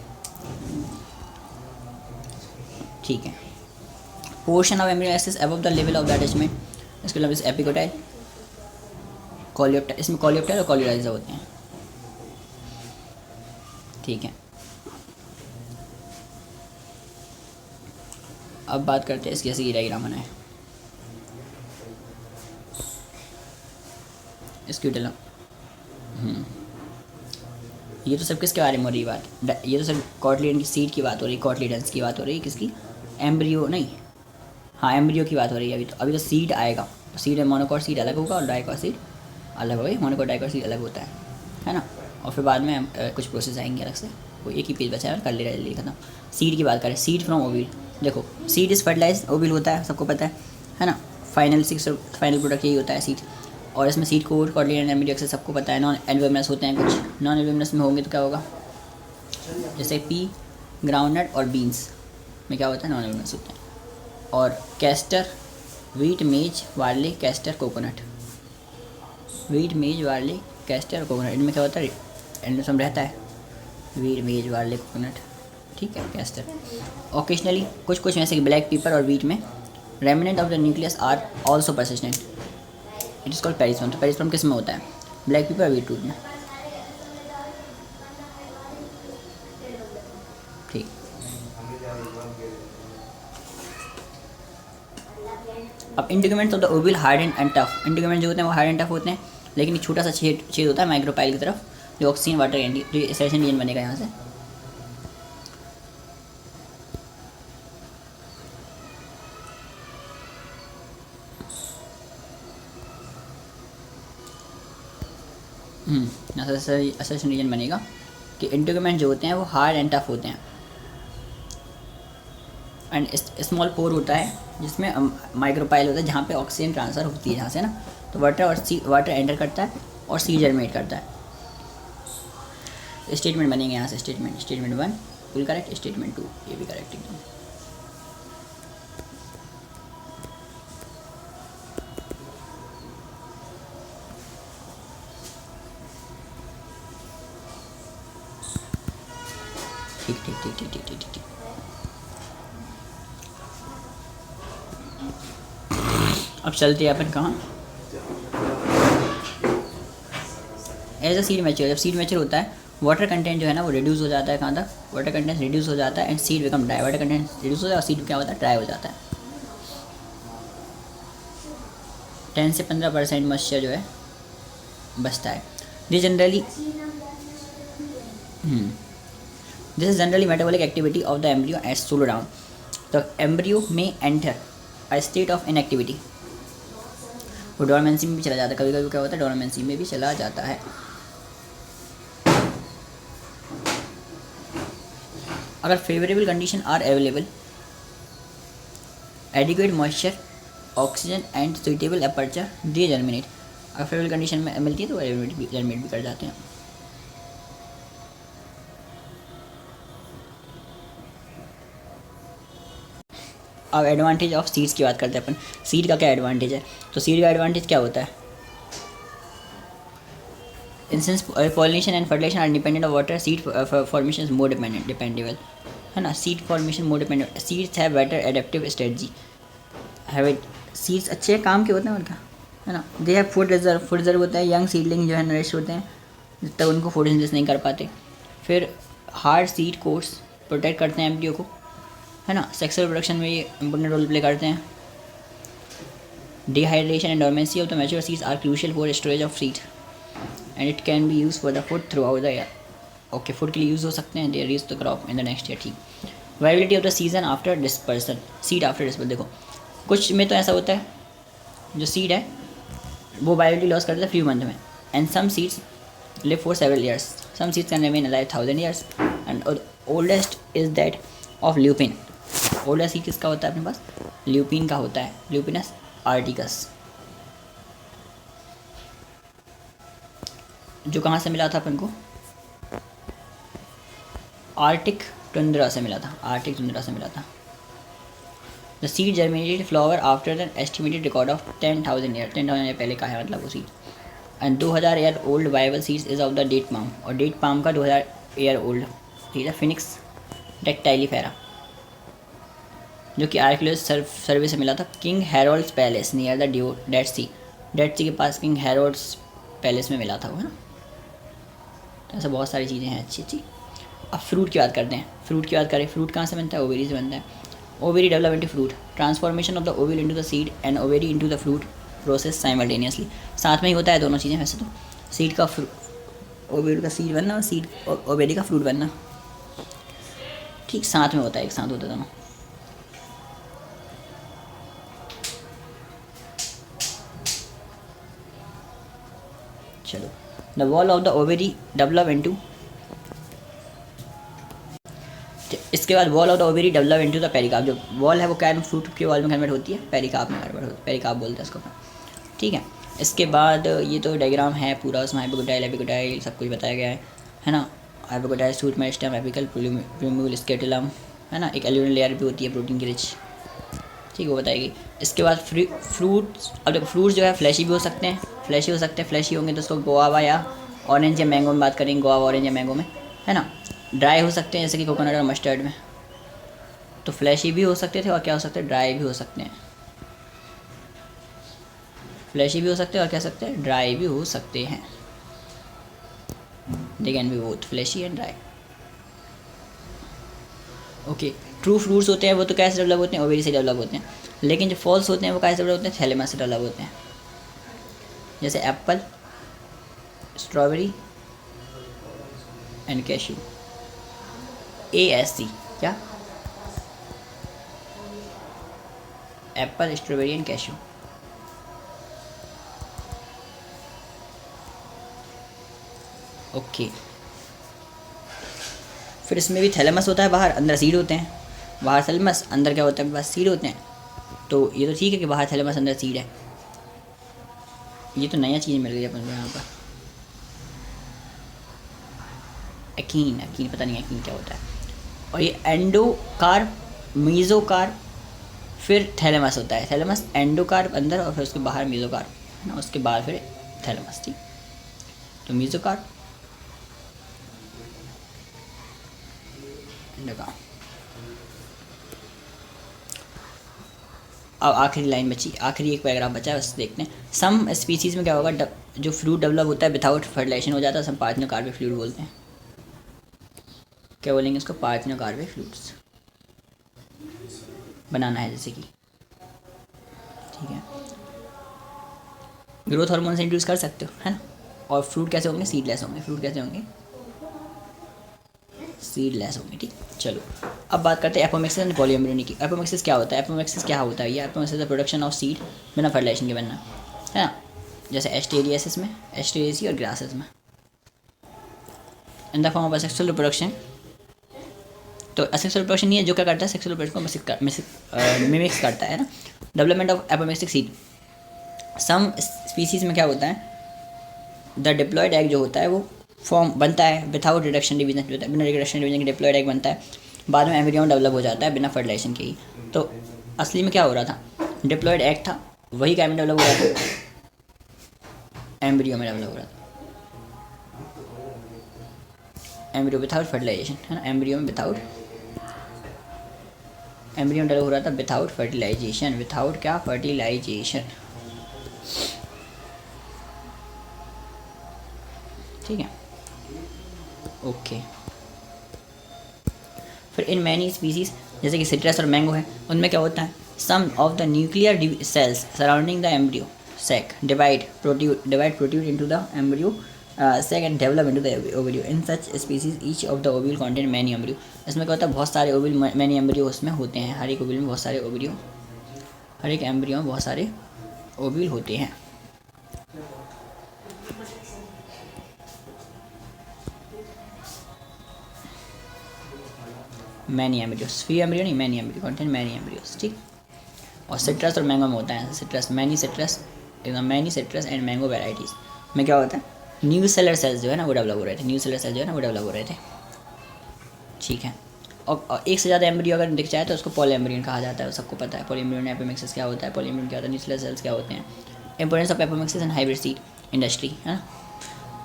ठीक है। Portion of embryo axis above the level of the attachment इसके मतलब इस एपिकोटाइल, कॉलियोप्टाइल, इसमें कॉलियोप्टाइल और कॉलिराइजा होते हैं, ठीक है। अब बात करते हैं इसकी ऐसी डायग्राम बनाए, स्क्यूटेलम। ये तो सब किसके बारे में हो रही बात, ये तो सब कॉटलियन की सीड की बात हो रही है, कॉटलिडेंस की बात हो रही है, किसकी, एम्ब्रियो नहीं, हाँ एम्ब्रियो की बात हो रही है। अभी तो सीड आएगा, सीड है, मोनोकॉट सीड अलग होगा और डाइकॉट सीड अलग होगा, मोनोकॉट डाइकॉट सीड अलग होता है ना। और फिर बाद में कुछ प्रोसेस आएंगे अलग से, वो एक ही पेज बचा है, कर ले रहा है, खत्म। सीड की बात करें, सीड फ्रॉम ओविल, देखो सीड इज़ फर्टिलाइज, ओविल होता है, सबको पता है ना। फाइनल प्रोडक्ट यही होता है सीड, और इसमें सीड कोड, कॉर्डिनेट, एम्ब्रियो एक्सेस सबको पता है। नॉन एल्वेमिनस होते हैं कुछ, नॉन एल्वेमिनस में होंगे तो क्या होगा, जैसे पी, ग्राउंडनट और बीन्स में क्या होता है, नॉन एल्वेमिनस होते हैं। और कैस्टर, वीट, मेज, वार्ले, कैस्टर, कोकोनट, वीट, मेज, वार्ले, कैस्टर और कोकोनट, इनमें क्या होता है, एंडोसोम रहता है, वीट, मेज, वार्ले, कोकोनट, ठीक है, कैस्टर। ओकेजनली कुछ जैसे कि ब्लैक पेपर और वीट में remnant of the nucleus are also persistent, it is called perisperm. तो पेरिस्पर्म किस में होता है, ब्लैक पेपर और वीट रूट में, ठीक। अब integuments of the ovule hard and tough, integument जो होते हैं वो हार्ड एंड टफ होते हैं, लेकिन एक छोटा सा छेद होता है माइक्रोपाइल की तरफ, जो ऑक्सीजन वाटर एंटी, तो ये सेशन रीजन बनेगा यहाँ से। सेशन रीजन बनेगा कि इंटीग्यूमेंट जो होते हैं वो हार्ड एंड टफ होते हैं, एंड स्मॉल पोर होता है जिसमें माइक्रोपाइल होता है जहाँ पे ऑक्सीजन ट्रांसफ़र होती है, जहाँ से ना, तो वाटर एंटर करता है और सी जर्मिनेट करता है। स्टेटमेंट बनेंगे यहाँ से, स्टेटमेंट 1 फुल करेक्ट, स्टेटमेंट 2 ये भी करेक्ट एकदम। ठीक। अब चलते हैं अपन कहाँ, एज अ सीड मैच्योर, जब सीड मैच्योर होता है वाटर कंटेंट जो है ना वो रिड्यूस हो जाता है, कहाँ तक, वाटर कंटेंट रिड्यूस हो जाता है and seed become dry, water content reduce हो जाता है और सीड क्या होता है, ड्राई हो जाता है। 10 से 15% मॉइस्चर जो है बचता है। This is generally metabolic activity of the embryo at slow down, the embryo में enter a state of inactivity, वो डोरमेंसी में भी चला जाता है, कभी कभी क्या होता है डोरमेंसी में भी चला जाता है। अगर favourable condition are available, adequate moisture, oxygen and suitable aperture, they germinate, अगर फेवरेबल कंडीशन में मिलती है तो जर्मिनेट भी कर जाते हैं। अब एडवांटेज ऑफ सीड्स की बात करते हैं अपन, सीड का क्या एडवांटेज है, तो सीड का एडवांटेज क्या होता है, since pollination and fertilization are dependent of water, seed formation is more dependable, है ना, seed formation more dependable, seeds have better adaptive strategy, have seeds अच्छे काम के होते हैं उनका, है ना, दे हैव फूड रिजर्व होता है, यंग सीडलिंग जो है नरिश होते हैं जब तक उनको फोटोसिंथेसिस नहीं कर पाते। फिर हार्ड सीड कोर्स प्रोटेक्ट करते हैं एम्ब्रियो को, है ना, सेक्सुअल प्रोडक्शन में ये इंपॉर्टेंट रोल प्ले करते हैं। Dehydration and dormancy of the mature seeds are crucial for storage of seed and it can be use for the food throughout the year. Okay, food के लिए यूज़ हो सकते हैं। There is the crop in the next year. ठीक। Viability of the season after dispersion, seed after dispersion. देखो कुछ में तो ऐसा होता है जो सीड है वो वायबिलिटी लॉस करता है फ्यू मंथ में, and some seeds live for several years, some seeds can remain alive 1000 years and oldest is that of lupin. Oldest seed किसका होता है अपने पास? ल्यूपिन का होता है, ल्यूपिनस आर्टिकस, जो कहाँ से मिला था अपन को? आर्टिक टुंड्रा से मिला था, आर्टिक टुंड्रा से मिला था। The seed germinated flower after the estimated record of 10,000 year, 10,000 year पहले का है मतलब वो seed. And 2000 year old viable seeds is of the date palm, और डेट पाम का 2000 ईयर ओल्ड ठीक है फिनिक्स डेक्टाइलीफेरा, जो कि आर्कियोलॉजिस्ट सर्वे से मिला था king Herod's palace near the Dead Sea, Dead Sea के पास किंग हेरोल्ड्स पैलेस में मिला था वो, है ना। तो ऐसा बहुत सारी चीज़ें हैं अच्छी अच्छी। अब फ्रूट की बात करते हैं। फ्रूट की बात करें, फ्रूट कहाँ से बनता है? ओवेरी से बनता है। Ovary develop into fruit, transformation of the ovary into the seed and ovary into the fruit process simultaneously, साथ में ही होता है दोनों चीज़ें वैसे तो। सीड का ओवेरी का सीड बनना और सीड ओवेरी का फ्रूट बनना ठीक साथ में होता है, एक साथ होता है दोनों। चलो, the wall of the ovary develop into, इसके बाद wall of the ovary develop into the pericarp, जो वॉल है वो क्या फ्रूट के वॉल में कन्वर्ट होती है, पेरिकार्प में कन्वर्ट होती है, पेरिकार्प बोलते हैं इसको, ठीक है। इसके बाद ये तो डायग्राम है पूरा, उसमें हाइपोकोटाइल एपिकोटाइल सब कुछ बताया गया है ना। Hypocotyl shoot meristem apical plumule scutellum, है ना। एक एल्यूमिनियम लेयर भी होती है प्रोटीन की रिच, ठीक है वो बताएगी। इसके बाद फ्रूट्स, अब देखो फ्रूट्स जो है फ्लैशी भी हो सकते हैं, फ्लैशी हो सकते हैं, फ्लैशी होंगे तो उसको गोआवा या ऑरेंज या मैंगो में बात करेंगे, गोआवा ऑरेंज या मैंगो में, है ना। ड्राई हो सकते हैं जैसे कि कोकोनट और मस्टर्ड में, तो फ्लैशी भी हो सकते थे और क्या हो सकते हैं, ड्राई भी हो सकते हैं। फ्लैशी भी हो सकते हैं और क्या सकते हैं, ड्राई भी हो सकते हैं। दे can B both flashy and dry. Okay, true fruits होते हैं वो तो कैसे डेवलप होते हैं, ओवेरी से डेवलप होते हैं, लेकिन जो फॉल्स होते हैं वो कैसे डेवलप होते हैं, थैलेमस से डेवलप होते हैं। जैसे Apple, strawberry and cashew, ASC क्या, Apple, strawberry and cashew. Okay, फिर इसमें भी थैलेमस होता है बाहर, अंदर सीड होते हैं, बाहर थैलेमस अंदर क्या होता है, बस सीड होते हैं। तो ये तो ठीक है कि बाहर थैलेमस अंदर सीड है, ये तो नया चीज़ मिल गई अपन को यहाँ पर। एकीन, एकीन पता नहीं एकीन क्या होता है। और ये एंडोकार्प, मीजोकार्प, फिर थैलेमस होता है, थैलेमस एंडोकार्प अंदर और फिर उसके बाहर मीजोकार्प, है ना, उसके बाद फिर थैलेमस, ठीक। तो मीजोकार्प, एंडोकार्प। अब आखिरी लाइन बची, आखिरी एक पैराग्राफ बचा है, बस देखते हैं। सम स्पीसीज़ में क्या होगा, जो फ्रूट डेवलप होता है विदाउट फर्टिलाइजेशन हो जाता है, सम पार्थिनोकार्पिक फ्लूइड बोलते हैं। क्या बोलेंगे इसको, पार्थिनोकार्पिक फ्लूइड्स बनाना है जैसे कि, ठीक है। ग्रोथ हार्मोन से इंड्यूस कर सकते हो, है ना। और फ्रूट कैसे होंगे, सीडलेस होंगे, फ्रूट कैसे होंगे, सीडलेस होंगे, ठीक। चलो अब बात करते हैं एपोमिक्सिस एंड पॉलीएम्ब्रियोनी की। एपोमिक्सिस क्या होता है, एपोमिक्सिस क्या होता है, ये एपोमिक्सिस प्रोडक्शन ऑफ सीड बिना फर्टिलाइजेशन के बनना, है ना। जैसे एस्टेरियासिस में, एस्टेरियसी और ग्रासेस में, in the form of sexual reproduction. तो असेक्सुअल रिप्रोडक्शन नहीं है, जो क्या करता है सेक्सुअल रिप्रोडक्शन को मिमिक्स करता है ना। Development of apomictic seed, some species में क्या होता है, द डिप्लॉयड एग जो होता है वो फॉर्म बनता है विदाउट रिडक्शन डिवीजन, जो होता है बिना रिडक्शन डिवीजन के डिप्लॉयड एग बनता है, बाद में एम्ब्रियन डेवलप हो जाता है बिना फर्टिलाइजेशन के ही। तो असली में क्या हो रहा था, डिप्लॉयड एग था, वही क्या में डेवलप हो रहा था, एम्ब्रियो में डेवलप हो रहा था, एम्ब्रियो विदाउट फर्टिलाइजेशन, है ना। एम्ब्रियो में विदाउट, एम्ब्रियो डेवलप हो रहा था विदाउट फर्टिलाइजेशन, विदाउट क्या, फर्टिलाइजेशन, ठीक है। ओके, फिर इन मैनी स्पीसीज जैसे कि सिट्रस और मैंगो है, उनमें क्या होता है, Some of the nuclear cells surrounding the embryo sac divide protrude into the embryo sac and develop into the ovule. In such species, each of the ovule contain many embryo. इसमें क्या होता है, बहुत सारे ओव्यूल मैनी एम्ब्रियो उसमें होते हैं. हर एक ओव्यूल में बहुत सारे ओव्यूल, हर एक एम्ब्रियो में बहुत सारे ओव्यूल होते हैं. मैनी एम्ब्रियोस, फ्री एम्ब्रियो नहीं, many embryo contain many embryos. ठीक. और सिट्रस और मैंगो में होता है citrus, many citrus, many citrus and mango varieties में क्या होता है, न्यू सेलर सेल्स जो है ना वो डेवलप हो रहे थे. न्यू सेलर सेल्स जो है ना वो डेवलप हो रहे थे. ठीक है. और एक से ज़्यादा एम्ब्रियो अगर दिख जाए तो उसको पॉलीएम्ब्रियन कहा जाता है. सबको पता है पॉलीएम्ब्रियन एपोमिक्सिस क्या होता है, पॉलीएम्ब्रियन क्या होता है, न्यूक्लियर सेल्स क्या होते हैं. Importance of apomixis and hybrid seed industry है ना.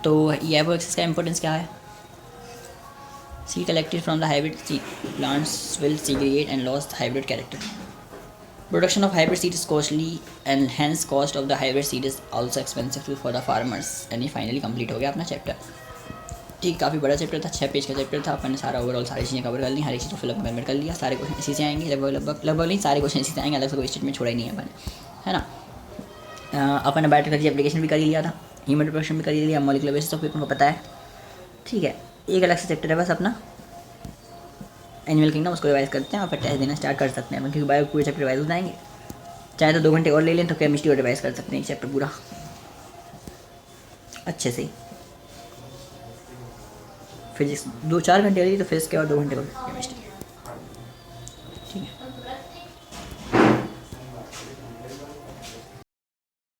तो ये एपोमिक्सिस का इंपॉर्टेंस क्या है. Seed collected from the hybrid seed plants will segregate and lose hybrid character. Production of hybrid seed is costly and hence cost of the hybrid seed is also expensive for the farmers. यानी फाइनली कंप्लीट हो गया अपना चैप्टर. ठीक, काफ़ी बड़ा चैप्टर था, 6 पेज का चैप्टर था. अपन ने सारा ओवरऑल सारी चीज़ें कवर कर ली, हर एक चीज़ को फिलअप कर लिया. सारे क्वेश्चन इसी से आएंगे, लगभग नहीं, सारे क्वेश्चन इसी से आएंगे, अलग से कोई स्टेटमेंट छोड़ा ही नहीं है अपन, है ना. अपन ने बायोटेक्नोलॉजी एप्लीकेशन भी कर लिया था, ह्यूमन रिप्रोडक्शन भी कर लिया, मॉलिक्यूलर बेसिस सब अपन को पता है. ठीक है. एक अलग से चैप्टर है बस अपना एनिमल किंगडम, उसको रिवाइज करते हैं और फिर टेस्ट देना स्टार्ट कर सकते हैं. क्योंकि बायो पूरे चैप्टर रिवाइज हो जाएंगे. चाहे तो 2 घंटे और ले लें तो केमिस्ट्री और रिवाइज कर सकते हैं एक चैप्टर पूरा अच्छे से. फिजिक्स 2-4 घंटे लगी तो फिजिक्स के और 2 घंटे और केमिस्ट्री.